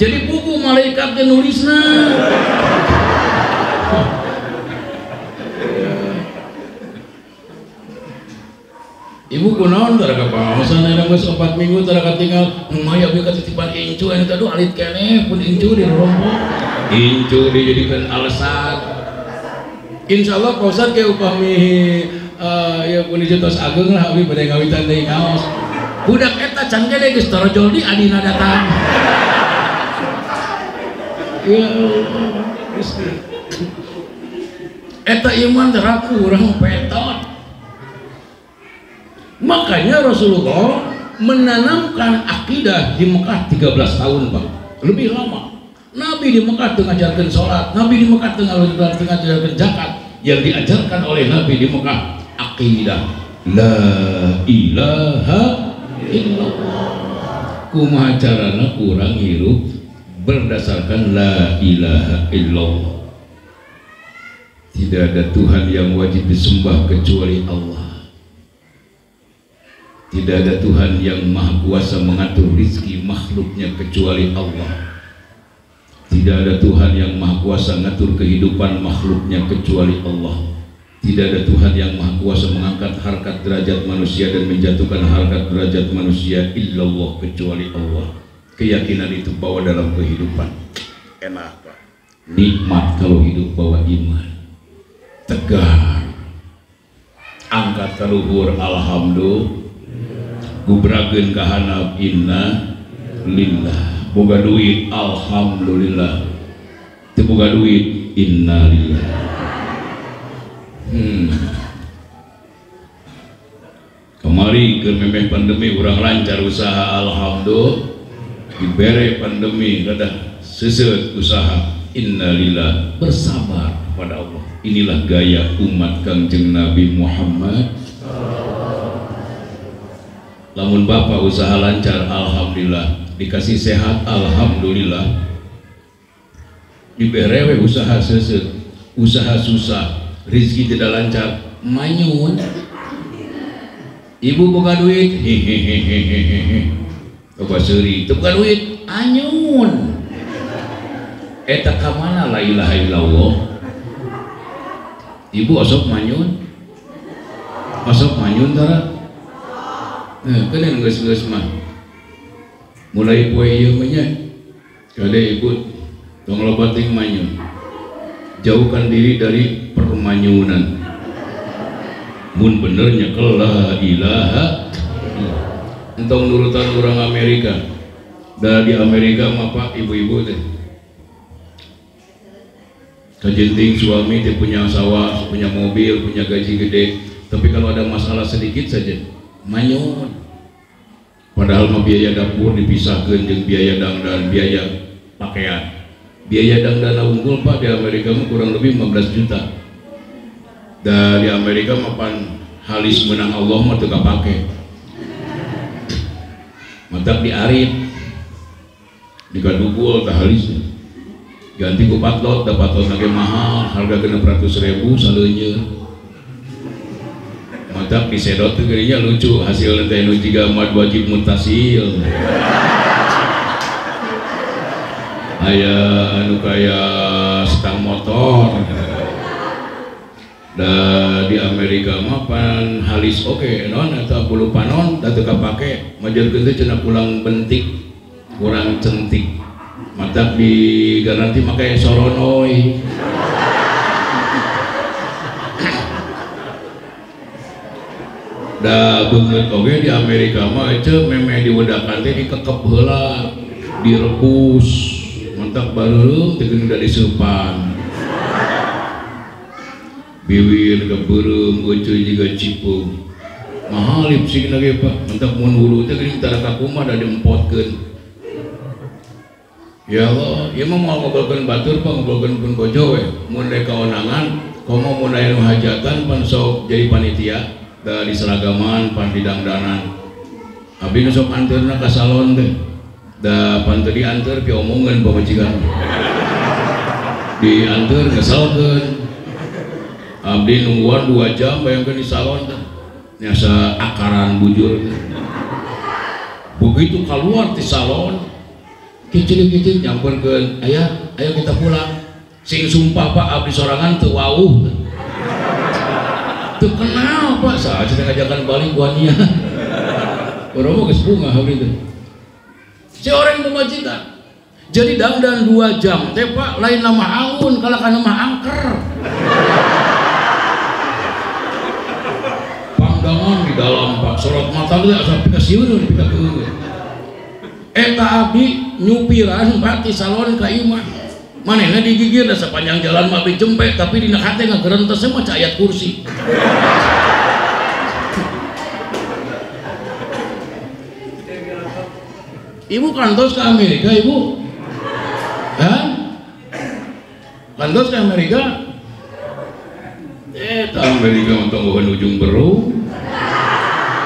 Jadi buku malaikat teh nulisna. Ibu kunaon tara kapaosan ada geus 4 minggu tara katinggal nu maya ge katitipan incu anu teh alit keneh pun incu di rombong. Incu dijadikan alasan. Insya Allah Pak Ustadz kayak upami ya pun dijotos ageng lah abdi pada ngawitan deui ngaos. Budak eta can gede geus torojol di adina datang. Ya Allah. Eta iman teraku urang petot. Makanya Rasulullah menanamkan akidah di Mekah 13 tahun Pak, lebih lama. Nabi di Mekah mengajarkan sholat, Nabi di Mekah mengajarkan zakat. Yang diajarkan oleh Nabi di Mekah akidah la ilaha illallah. Kumaha carana kurang hirup berdasarkan la ilaha illallah. Tidak ada Tuhan yang wajib disembah kecuali Allah. Tidak ada Tuhan yang maha kuasa mengatur rizki makhluknya kecuali Allah. Tidak ada Tuhan yang maha kuasa mengatur kehidupan makhluknya kecuali Allah. Tidak ada Tuhan yang maha kuasa mengangkat harkat derajat manusia dan menjatuhkan harkat derajat manusia illallah kecuali Allah. Keyakinan itu bawa dalam kehidupan. Enak Pak. Nikmat kalau hidup bawa iman. Tegar. Angkat ke luhur alhamdulillah. Gubrageun ka hanap inna lillah. Boga duit alhamdulillah. Teu boga duit inna lillah. Kemari keur memeh pandemi urang lancar usaha alhamdulillah. Dibere pandemi kada seuseut usaha inna lillah. Bersabar pada Allah. Inilah gaya umat Kangjeng Nabi Muhammad. Lamun bapak usaha lancar alhamdulillah, dikasih sehat alhamdulillah, dibere usaha seuseut, usaha susah, rizki tidak lancar, manyun. Ibu boga duit, hehehehehehe, coba seuri, teu boga duit, anyun. Eta ka mana la ilaha illallah? Ibu osok manyun, osok manyun tara. Kalian geus mah mulai poe ieu mah nya kada ibu tong loba ting manyun, jauhkan diri dari permanyunan. Mun bener nyekel la ilaha entong nurutan orang Amerika. Da di Amerika mah Pak ibu-ibu teh kajenting suami teh punya sawah, punya mobil, punya gaji gede, tapi kalau ada masalah sedikit saja manyun. Padahal mah biaya dapur dipisahkan dengan biaya dangdan, biaya pakaian. Biaya dangdan unggul Pak di Amerika mah kurang lebih 15 juta. Dan di Amerika mah pan halis menang Allah mah teu kapake. Matak diarit digadugul tah halis. Ganti ku patlot, da patlot lagi mahal, harga 600.000 saleunyeur. Matak disedot tuh gerinya lucu, hasil teh nu jiga mad wajib mutasil. Aya anu kaya stang motor. Da di Amerika mah pan halis oke non eta bulu panon da teu kapake, majeurkeun teh cenah pulang bentik, kurang centik. Matak digaranti make soronoy. Da beungeut oge di Amerika mah ece memeh diwedakan teh dikekep heula, direbus, mentak bareureum teh geus da diseupan. Biwir gebeureum euceuy jiga cipung. Mahal lipstikna ge Pak, mentak mun hulu teh geuning tara kakumaha da diempotkeun. Ya Allah, ieu mah moal ngobrolkeun batur Pak, ngobrolkeun pun bojo we. Mun dek kaonangan, komo mun aya nu hajatan pan sok jadi panitia. Da di seragaman pan di dangdanan abdi nu sok anteurna ka salon teh da pan teu dianteur piomongeun pamajikan dianteur ngesalkeun abdi nungguan 2 jam bayangkeun di salon teh nyasa akaran bujur teh. Begitu keluar di salon kicil-kicil nyamperkeun aya ayo kita pulang sing sumpah Pak abdi sorangan teu wauh teu kenal Pak saat kita ngajakan balik buahnya orang mau geus bunga hari itu si orang pemajikan Jadi dandan 2 jam teh Pak lain nama anggun kalau kan nama angker. Pandangan di dalam Pak sorot mata teh asa pikasieureun pikakeun. Eta abdi nyupiran Pak ti salon ka imah. Manehna digigir da sepanjang jalan mah abdi jempe tapi dina hate ngagerentes mah ca ayat kursi. Ibu kantos ke Amerika, Ibu? Hah? Kantos ke Amerika? Eta Amerika untuk bukan ujung berung.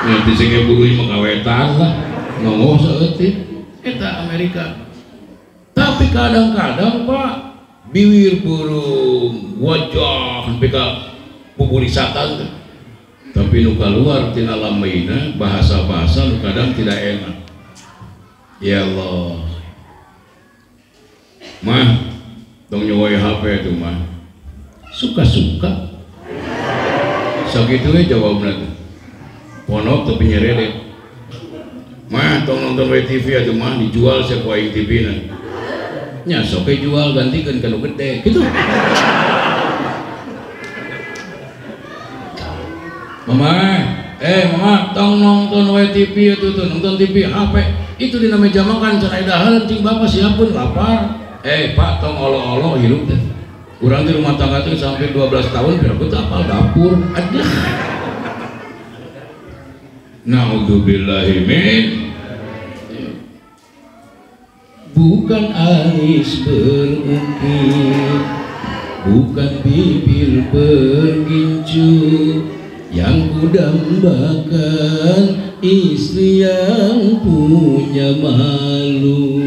Nanti saya buru mah kawetan lah, ngomong seetik. Eta Amerika. Tapi kadang-kadang Pak, bibir burung, wajah, sampai ke pupulisatan. Tapi nu keluar tina lameina bahasa-bahasa nu kadang tidak enak. Ya Allah, mah, tong nyewai HP itu mah, suka-suka. Sakitu jawabna tuh, ponok tapi nyerede. Mah, tong nonton WTV itu mah dijual sepoing TV na. Nya sok jual gantikan kanu gede, gitu. Mama, Mama, tong nonton WTV itu tuh nonton TV HP. Itu di namanya makan cerai dahar cing bapak siapun lapar. Pak tong olo-olo hirup deh. Kurang di rumah tangga tuh sampai 12 tahun biar aku apal dapur ada. Naudzubillahi min. Bukan alis berungkit, bukan bibir bergincu, yang kudambakan istri yang punya malu.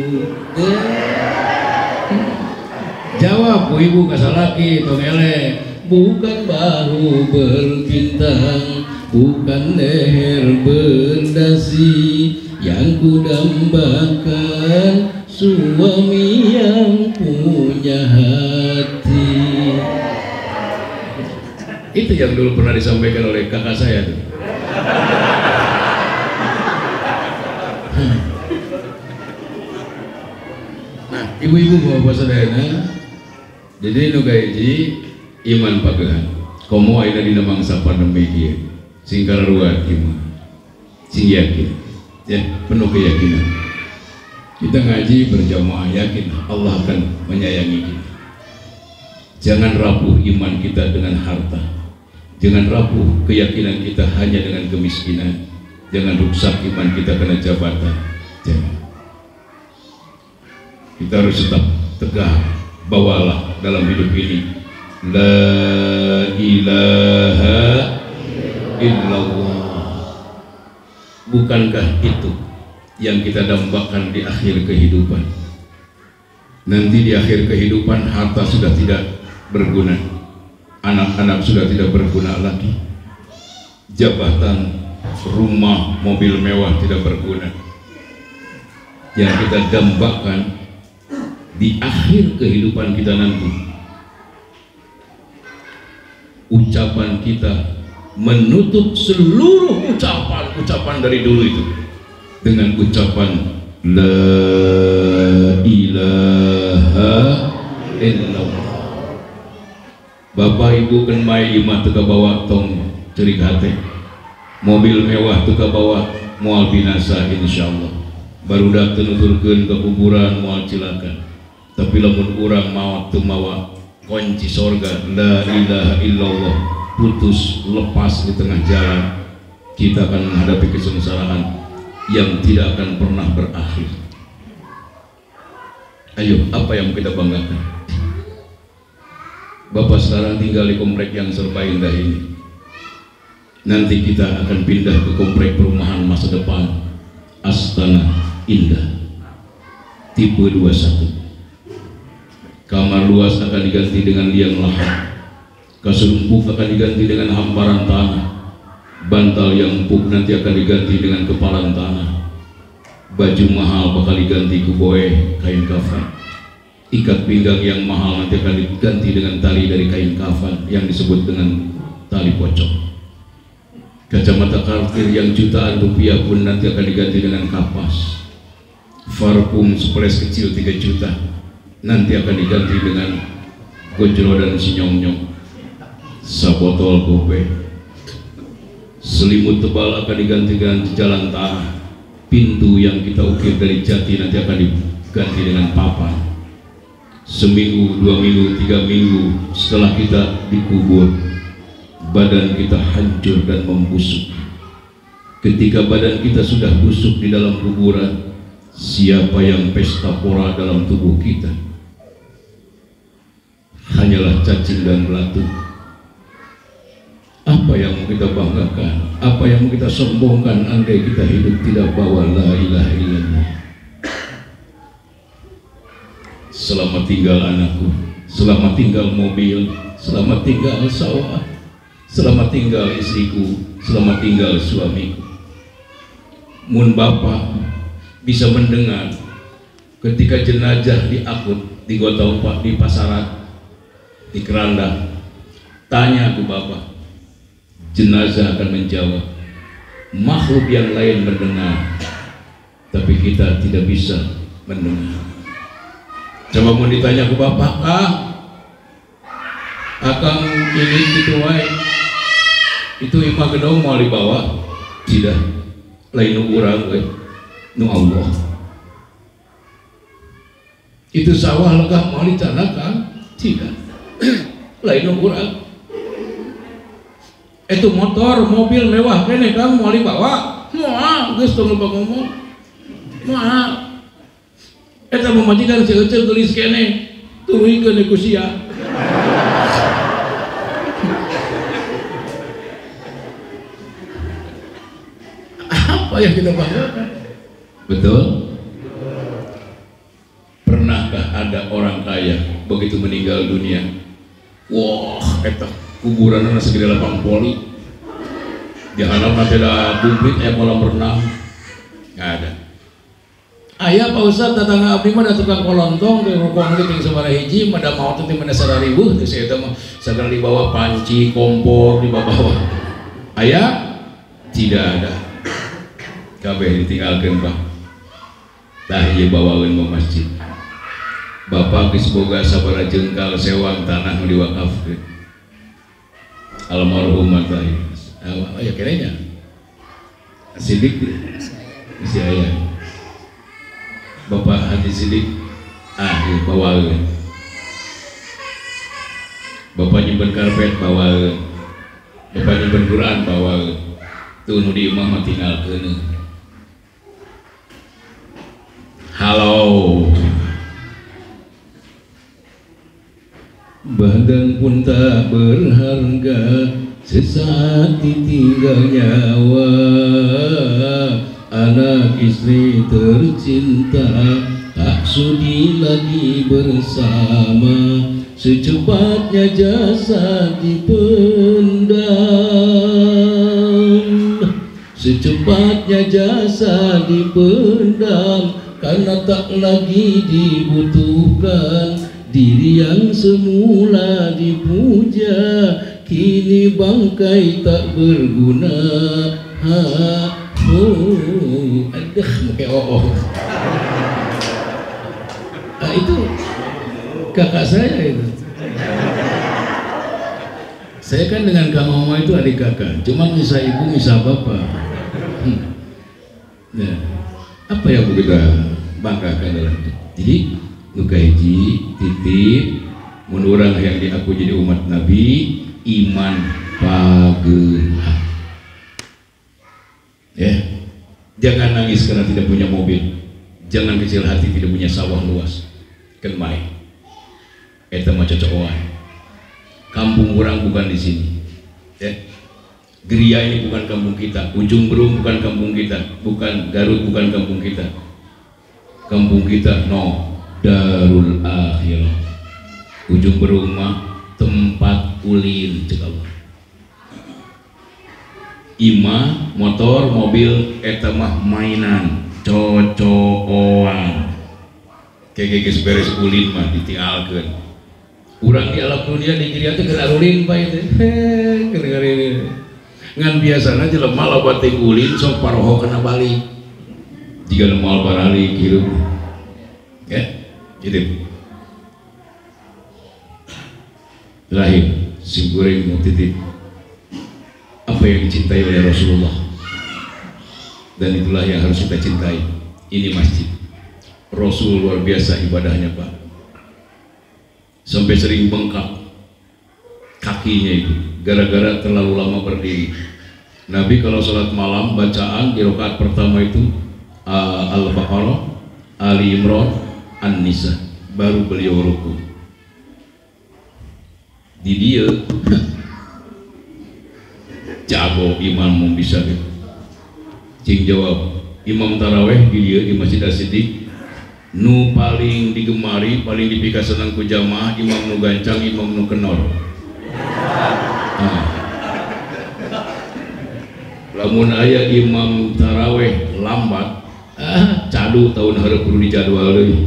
Jawab bu ibu kasalaki tong elek. Bukan bahu berbintang, bukan leher berdasi, yang kudambakan suami yang punya hati. Itu yang dulu pernah disampaikan oleh kakak saya tuh. Nah, ibu-ibu bapak sadayana, jadi nu gaji iman pagahan. Komo ayeuna dina mangsa pandemi ieu, sing kararuat iman, sing yakin, ya penuh keyakinan. Kita ngaji berjamaah yakin Allah akan menyayangi kita. Jangan rapuh iman kita dengan harta. Jangan rapuh keyakinan kita hanya dengan kemiskinan. Jangan rusak iman kita karena jabatan. Jangan. Kita harus tetap tegar. Bawalah dalam hidup ini la ilaha illallah. Bukankah itu yang kita dambakan di akhir kehidupan? Nanti di akhir kehidupan harta sudah tidak berguna, anak-anak sudah tidak berguna lagi, jabatan, rumah, mobil mewah tidak berguna. Yang kita dambakan di akhir kehidupan kita nanti, ucapan kita menutup seluruh ucapan dari dulu itu dengan ucapan la ilaha illallah. Bapak ibu kan mai imah teu kabawa tong ceurik hate, mobil mewah teu kabawa moal binasa insyaallah, barudak teu nuturkeun ka kuburan moal cilaka. Tapi lamun urang maot teu mawa kunci sorga la ilaha illallah, putus lepas di tengah jalan, kita akan menghadapi kesengsaraan yang tidak akan pernah berakhir. Ayo, apa yang kita banggakan? Bapak sekarang tinggal di komplek yang serba indah ini. Nanti kita akan pindah ke komplek perumahan masa depan Astana Indah tipe 21. Kamar luas akan diganti dengan liang lahat, kasur empuk akan diganti dengan hamparan tanah, bantal yang empuk nanti akan diganti dengan kepalan tanah, baju mahal bakal diganti kuboe kain kafan, ikat pinggang yang mahal nanti akan diganti dengan tali dari kain kafan yang disebut dengan tali pocong, kacamata kartir yang jutaan rupiah pun nanti akan diganti dengan kapas, parfum spray kecil 3 juta nanti akan diganti dengan gojlo dan sinyong-nyong, sabotol kopi, selimut tebal akan diganti dengan jalan tanah, pintu yang kita ukir dari jati nanti akan diganti dengan papan. Seminggu, 2 minggu, 3 minggu setelah kita dikubur, badan kita hancur dan membusuk. Ketika badan kita sudah busuk di dalam kuburan, siapa yang pesta pora dalam tubuh kita? Hanyalah cacing dan belatung. Apa yang mau kita banggakan, apa yang mau kita sombongkan andai kita hidup tidak bawa la ilaha illallah. Selamat tinggal anakku, selamat tinggal mobil, selamat tinggal sawah, selamat tinggal istriku, selamat tinggal suamiku. Mun Bapak bisa mendengar ketika jenazah diangkut di Gotong Pak di Pasaran di keranda, tanya ke Bapak, jenazah akan menjawab. Makhluk yang lain mendengar, tapi kita tidak bisa mendengar. Coba mau ditanya ke Bapak, Akang ini gitu wae, itu imah gedong mau dibawa? Tidak, lain urang we, nu Allah. Itu sawah legah mau dicanakan? Tidak, lain urang. Itu motor, mobil mewah kene Kang mau dibawa? Moal, geus tong loba ngomong. Moal. Eta memajikan si Ecel tulis kene, turunkeun ku sia. Apa yang kita banggakan? Betul? Pernahkah ada orang kaya begitu meninggal dunia? Wah, eta kuburan segede lapang poli. Di handap nanti ada bumpit, kolam renang. Nggak ada. Ayah Pak Ustadz tetangga abdi mah ada tukang kolontong ke rukun gitu sabaraha hiji mada mau teh mana 1.000 teh saya mah segala di bawah panci kompor di bawah. Ayah tidak ada. Kabeh ditinggalkeun Pak. Tah ieu bawaeun ke masjid. Bapak geus boga sabaraha jengkal sewang tanah nu diwakafkeun. Almarhum mata ya kiranya sidik isi ayah Bapak Haji Sidik bawaeun. Bapak nyimpen karpet bawaeun. Bapak nyimpen Quran bawaeun. Tuh nu di imah mah tinggalkeun. Halo. Badan pun tak berharga, sesaat ditinggal nyawa. Anak istri tercinta tak sudi lagi bersama, secepatnya jasad dipendam, secepatnya jasad dipendam, karena tak lagi dibutuhkan. Diri yang semula dipuja kini bangkai tak berguna. Aduh, kayak itu kakak saya itu. Saya kan dengan Kang Oma itu adik kakak, cuma misah ibu misah bapak. Nah, apa yang kita banggakan dalam itu? Jadi nuka hiji titip mun urang yang diaku jadi umat Nabi, iman pagehan. Ya, jangan nangis karena tidak punya mobil, jangan kecil hati tidak punya sawah luas. Kan main, eta mah cocokan. Kampung orang bukan di sini. Ya, Geria ini bukan kampung kita, Ujung Berung bukan kampung kita, bukan Garut bukan kampung kita. Kampung kita Darul Akhirah. Ujung Berung mah tempat ulin cek Allah. Ima motor mobil eta mah mainan cocokan. Kayak beres ulin mah ditinggalkeun. Urang di alam dunia di diri teh keur ulin bae teh. Ngan biasana jelema loba teh ulin sok paroho kana balik. jika mau barali kirim ya jadi terakhir si goreng mau titip apa yang dicintai oleh Rasulullah, dan itulah yang harus kita cintai. Ini masjid Rasul luar biasa ibadahnya Pak, sampai sering bengkak kakinya itu gara-gara terlalu lama berdiri. Nabi kalau sholat malam bacaan di rakaat pertama itu Al-Baqarah, Ali Imran, An-Nisa, baru beliau ruku. Di dia jago imam mau bisa cing jawab imam taraweh di dia di Masjid As-Siddiq nu paling digemari paling dipika senang ku jamaah imam nu gancang imam nu kenor. Lamun aya imam taraweh lambat cadu tahun hareup kudu dijadwal deui.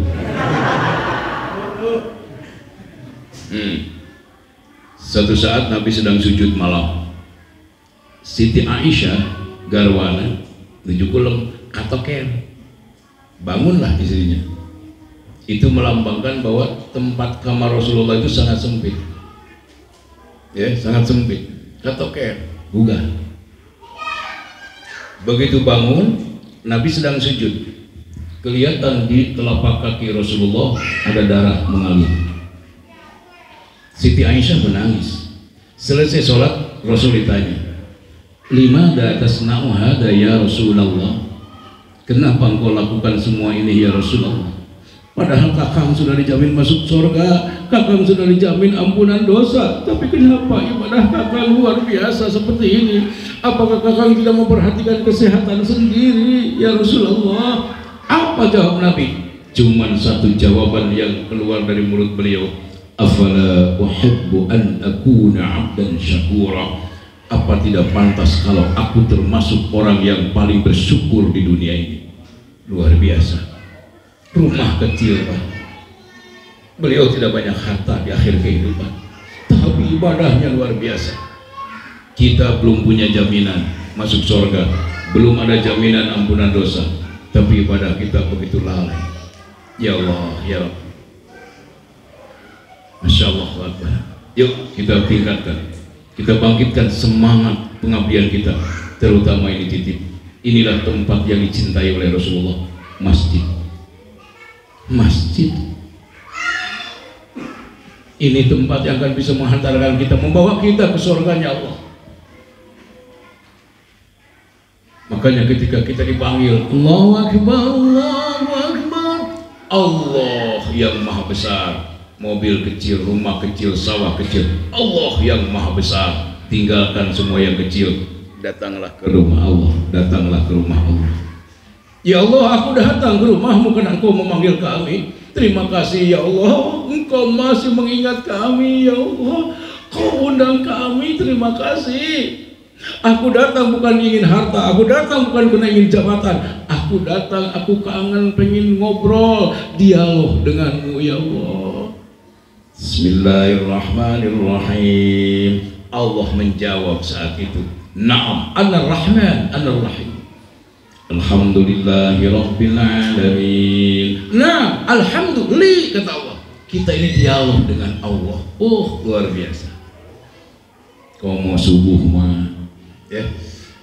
Suatu saat Nabi sedang sujud malam, Siti Aisyah garwana nuju kulem katoken, bangunlah istrinya. Itu melambangkan bahwa tempat kamar Rasulullah itu sangat sempit, ya sangat sempit. Katoken, bukan. Begitu bangun, Nabi sedang sujud, kelihatan di telapak kaki Rasulullah ada darah mengalir. Siti Aisyah menangis. Selesai sholat, Rasul ditanya, "Limada tasna'u hada ya Rasulullah?" Kenapa engkau lakukan semua ini ya Rasulullah? Padahal kakang sudah dijamin masuk surga, kakang sudah dijamin ampunan dosa, tapi kenapa ibadah kakang luar biasa seperti ini? Apakah kakang tidak memperhatikan kesehatan sendiri ya Rasulullah? Apa jawab Nabi? Cuman satu jawaban yang keluar dari mulut beliau, afala uhibbu an akuna 'abdan syakura. Apa tidak pantas kalau aku termasuk orang yang paling bersyukur di dunia ini? Luar biasa. Rumah kecil Pak, beliau tidak banyak harta di akhir kehidupan, tapi ibadahnya luar biasa. Kita belum punya jaminan masuk surga, belum ada jaminan ampunan dosa, tapi ibadah kita begitu lalai. Ya Allah, ya Rabb, Masya Allah, Akbar. Yuk kita tingkatkan, kita bangkitkan semangat pengabdian kita, terutama ini titip. Inilah tempat yang dicintai oleh Rasulullah, masjid. Masjid ini tempat yang akan bisa menghantarkan kita, membawa kita ke surganya Allah. Makanya ketika kita dipanggil Allahu Akbar, Allahu Akbar, Allah yang maha besar, mobil kecil, rumah kecil, sawah kecil, Allah yang maha besar. Tinggalkan semua yang kecil, datanglah ke rumah Allah, datanglah ke rumah Allah. Ya Allah, aku datang ke rumahmu karena engkau memanggil kami. Terima kasih ya Allah, engkau masih mengingat kami ya Allah, kau undang kami, terima kasih. Aku datang bukan ingin harta, aku datang bukan karena ingin jabatan, aku datang, aku kangen pengen ngobrol, dialog denganmu ya Allah. Bismillahirrahmanirrahim. Allah menjawab saat itu, Naam, Ana Rahman, Ana Rahim. Alhamdulillahi Rabbil Alamin. Nah, alhamdulillah kata Allah. Kita ini dialog dengan Allah. Luar biasa. Kau mau subuh mah, ya,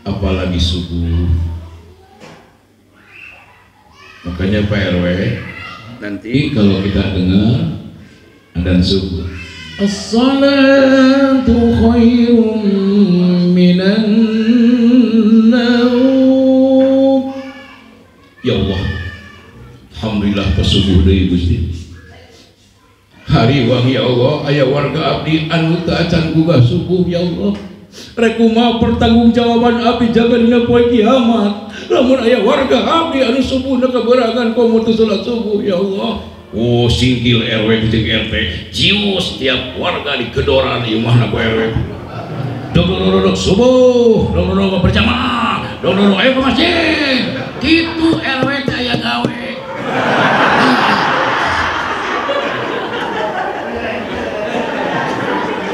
apalagi subuh. Makanya Pak RW, nanti kalau kita dengar adzan subuh, as-salatu khairum minan naum. Ya Allah, alhamdulillah pesubuh deui Gusti. Hari wang ya Allah, aya warga abdi anu teu acan gugah subuh ya Allah. Rek kumaha pertanggungjawaban abdi jaga dina poe kiamat. Lamun aya warga abdi anu subuhna kaberangan komo teu salat subuh ya Allah. Singkil RW jeung RT, jius tiap warga di kedoran ieu mah ku RW. Dog subuh, dog berjamaah, dog ayo ke masjid. Gitu RW aya gawe.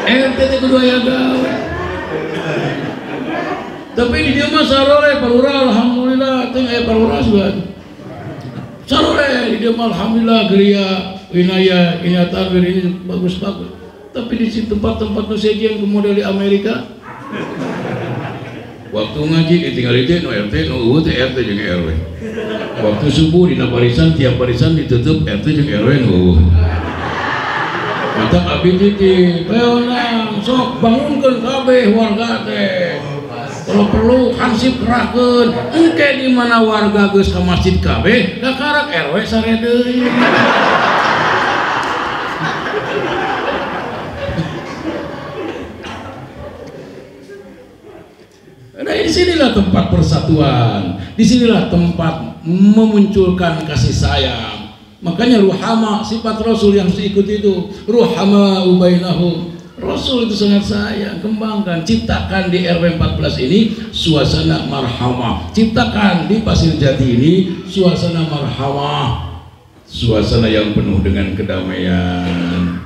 RT teh kudu aya gawe. Tapi di dieu mah sarore parura alhamdulillah teh aya parura juga. Sarore dia alhamdulillah geria winaya ini atabir ini bagus. Tapi di tempat-tempat nusejian ke model di Amerika waktu ngaji tinggal itu no RT no UU RT jeung RW. Waktu subuh di barisan tiap barisan ditutup RT jeung RW no UU. Mantap abdi titip, peonang sok bangunkeun kabeh warga teh. Kalau perlu hansip kerahkeun, engke di mana warga geus ka masjid kabeh, da karak RW sare deui. Nah, disinilah tempat persatuan, disinilah tempat memunculkan kasih sayang. Makanya ruhama, sifat Rasul yang diikut itu, ruhama ubainahum. Rasul itu sangat sayang, kembangkan, ciptakan di RW 14 ini suasana marhamah, ciptakan di Pasir Jati ini suasana marhamah, suasana yang penuh dengan kedamaian,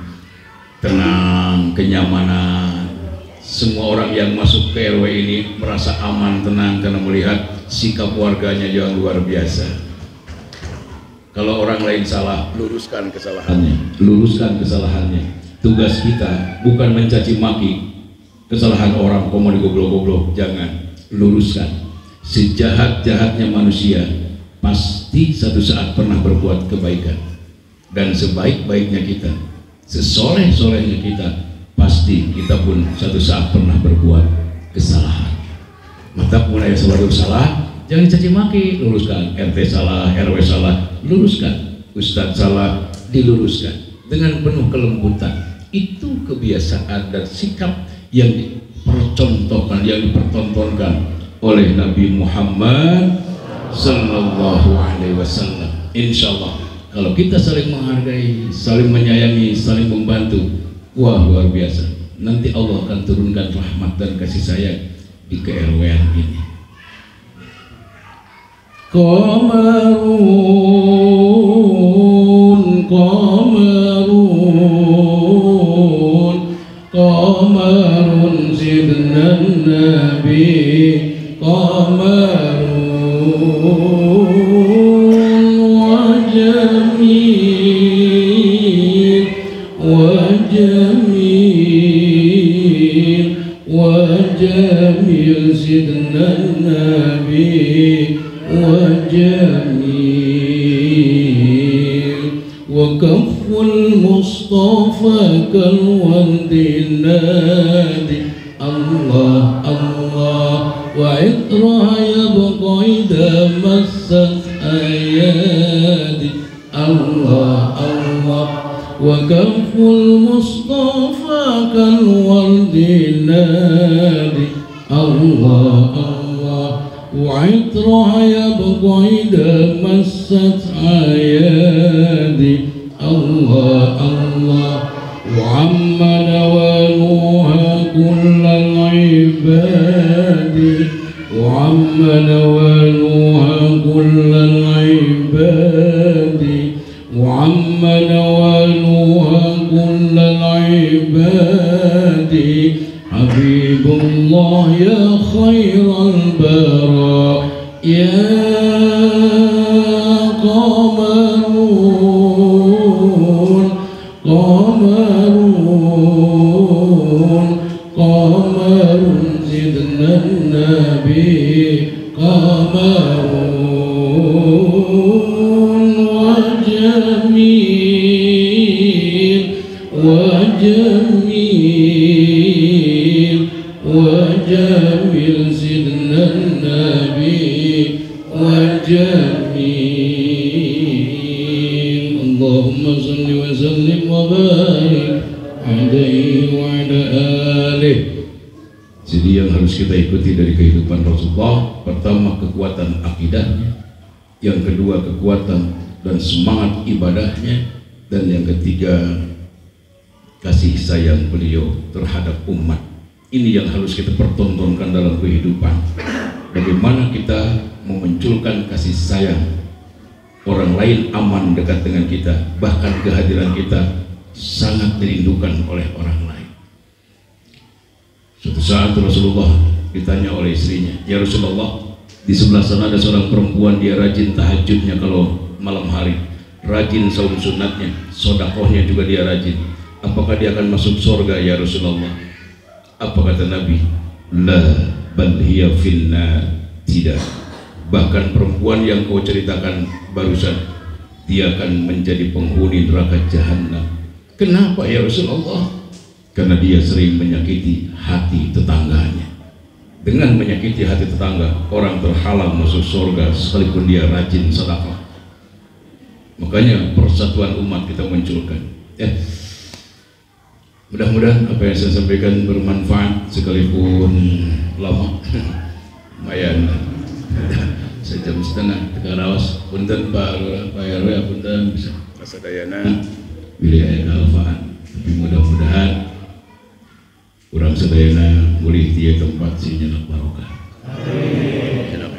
tenang, kenyamanan. Semua orang yang masuk ke RW ini merasa aman, tenang karena melihat sikap warganya yang luar biasa. Kalau orang lain salah, luruskan kesalahannya. Tugas kita bukan mencaci maki kesalahan orang, komo digoblok-goblok, jangan, luruskan. Sejahat-jahatnya manusia pasti satu saat pernah berbuat kebaikan, dan sebaik-baiknya kita, sesoleh-solehnya kita, pasti kita pun satu saat pernah berbuat kesalahan. Maka mulai sebelum salah, jangan dicaci maki, luruskan. RT salah, RW salah, luruskan. Ustadz salah, diluruskan dengan penuh kelembutan. Itu kebiasaan dan sikap yang dipercontohkan, yang dipertontonkan oleh Nabi Muhammad Sallallahu Alaihi Wasallam. Insya Allah kalau kita saling menghargai, saling menyayangi, saling membantu, wah luar biasa. Nanti Allah akan turunkan rahmat dan kasih sayang di ke-RW-an ini. Qamarun sidna nabi qamarun wa jamil sidna nabi wa jamil wa kaful mustafa kal wadi nadi Allah Allah wa itra yabqa idha massat ayadi Allah Allah wa kaful mustafa kal wadi nadi Allah Allah wa itra yabqa idha massat ayadi Allah Allah wa amma nawaluha kullal ibadi wa amma nawaluha kullal ibadi wa amma nawaluha kullal ibadi Habibullah ya khairal bara ya qamarun sidna nabi qamarun wa jamil sidna nabi wa jamil. Allahumma salli wa sallim wa barik alaihi wa ala alihi. Jadi yang harus kita ikuti dari kehidupan Rasulullah, pertama kekuatan akidahnya, yang kedua kekuatan dan semangat ibadahnya, dan yang ketiga kasih sayang beliau terhadap umat. Ini yang harus kita pertontonkan dalam kehidupan. Bagaimana kita memunculkan kasih sayang, orang lain aman dekat dengan kita, bahkan kehadiran kita sangat dirindukan oleh orang lain. Suatu saat Rasulullah ditanya oleh istrinya, ya Rasulullah, di sebelah sana ada seorang perempuan, dia rajin tahajudnya kalau malam hari, rajin saum sunatnya, sodakohnya juga dia rajin, apakah dia akan masuk surga ya Rasulullah? Apa kata Nabi? La bal hiya finnar. Tidak, bahkan perempuan yang kau ceritakan barusan, dia akan menjadi penghuni neraka jahanam. Kenapa ya Rasulullah? Karena dia sering menyakiti hati tetangganya. Dengan menyakiti hati tetangga, orang terhalang masuk surga sekalipun dia rajin sedekah. Makanya persatuan umat kita munculkan. Mudah-mudahan apa yang saya sampaikan bermanfaat sekalipun lama. Lumayan sejam setengah tekarawas. Punten Pak RW, punten bisa kasadayana wilayah kalfaan. Tapi mudah-mudahan kurang sadayana mulih tiya tempat si nyenak barokah,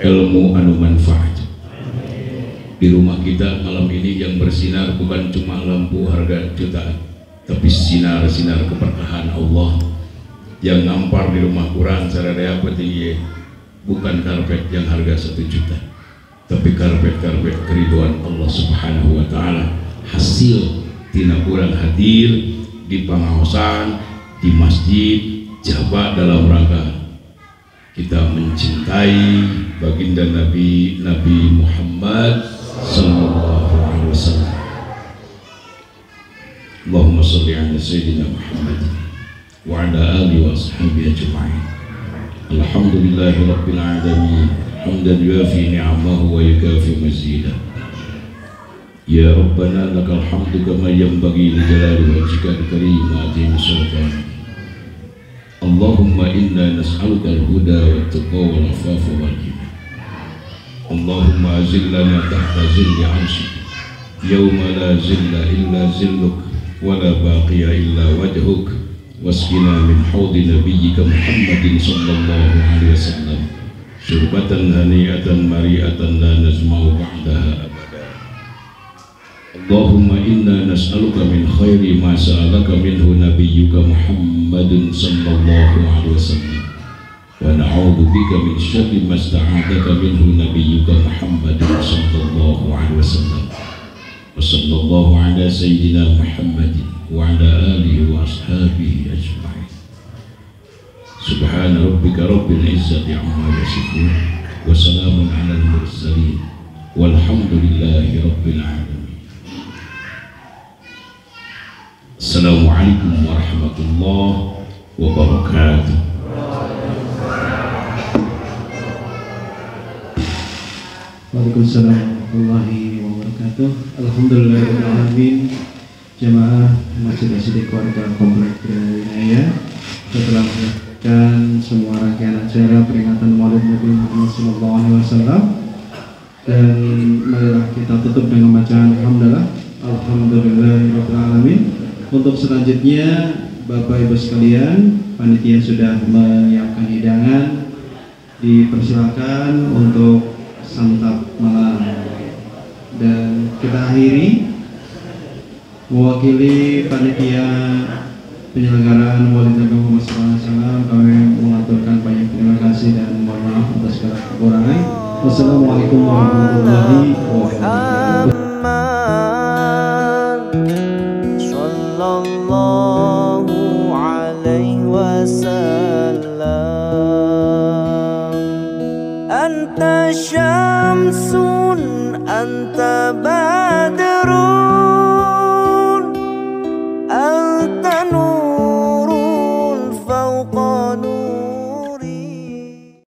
ilmu anu manfaat. Di rumah kita malam ini yang bersinar bukan cuma lampu harga jutaan, tapi sinar-sinar keberkahan Allah yang nampar di rumah kurang saradaya petinggi. Bukan karpet yang harga 1 juta, tapi karpet-karpet keriduan Allah Subhanahu wa Ta'ala, hasil tina kurang hadir di pengawasan, di masjid, jabat dalam rangka kita mencintai baginda Nabi Muhammad sallallahu alaihi wasallam. Allahumma shalli ala sayyidina Muhammad wa ala alihi wa sahbihi ajma'in. Alhamdulillahi rabbil alamin, hamdan yuafi ni'amahu wa yukafi mazidah. Ya Rabbana lakal hamdu kama yanbaghi li jalali wajhika al-karim wa azim sultanik. Allahumma inna nas'aluka al-huda wat-tuqa wal-afafa wal-ghina. Allahumma azillana tahta zilli 'arshik yawma la zilla illa zilluk wa la baqiya illa wajhuk. Wasqina min haudi nabiyyika Muhammadin sallallahu alaihi wasallam syurbatan hani'atan mari'atan la nazma'u ba'daha abada. Allahumma inna nas'aluka min khairi ma sa'alaka minhu nabiyyuka Muhammadin sallallahu alaihi wasallam wa na'udzu bika min syarri ma sta'adaka minhu nabiyyuka Muhammadin sallallahu alaihi wasallam. Wa sallallahu ala sayyidina Muhammadin wa ala alihi wa ashabihi ajma'in. Subhana rabbika rabbil izzati amma yasifun wa salamun ala al-mursalin walhamdulillahi rabbil alamin. Assalamualaikum warahmatullahi wabarakatuh. Waalaikumsalam warahmatullahi wabarakatuh. Alhamdulillahirabbil alamin. Jemaah Masjid As-Siddiq Warga Komplek Wilayah, setelah melakukan semua rangkaian acara peringatan Maulid Nabi Muhammad SAW, dan marilah kita tutup dengan bacaan alhamdulillah, alhamdulillahirabbil alamin. Untuk selanjutnya Bapak Ibu sekalian, panitia sudah menyiapkan hidangan, dipersilakan untuk santap malam. Dan kita akhiri, mewakili panitia penyelenggaraan Maulid Nabi Muhammad SAW, kami mengaturkan banyak terima kasih dan mohon maaf atas segala kekurangan. Wassalamualaikum warahmatullahi wabarakatuh. Sallallahu alaihi wasallam. Anta syamsun anta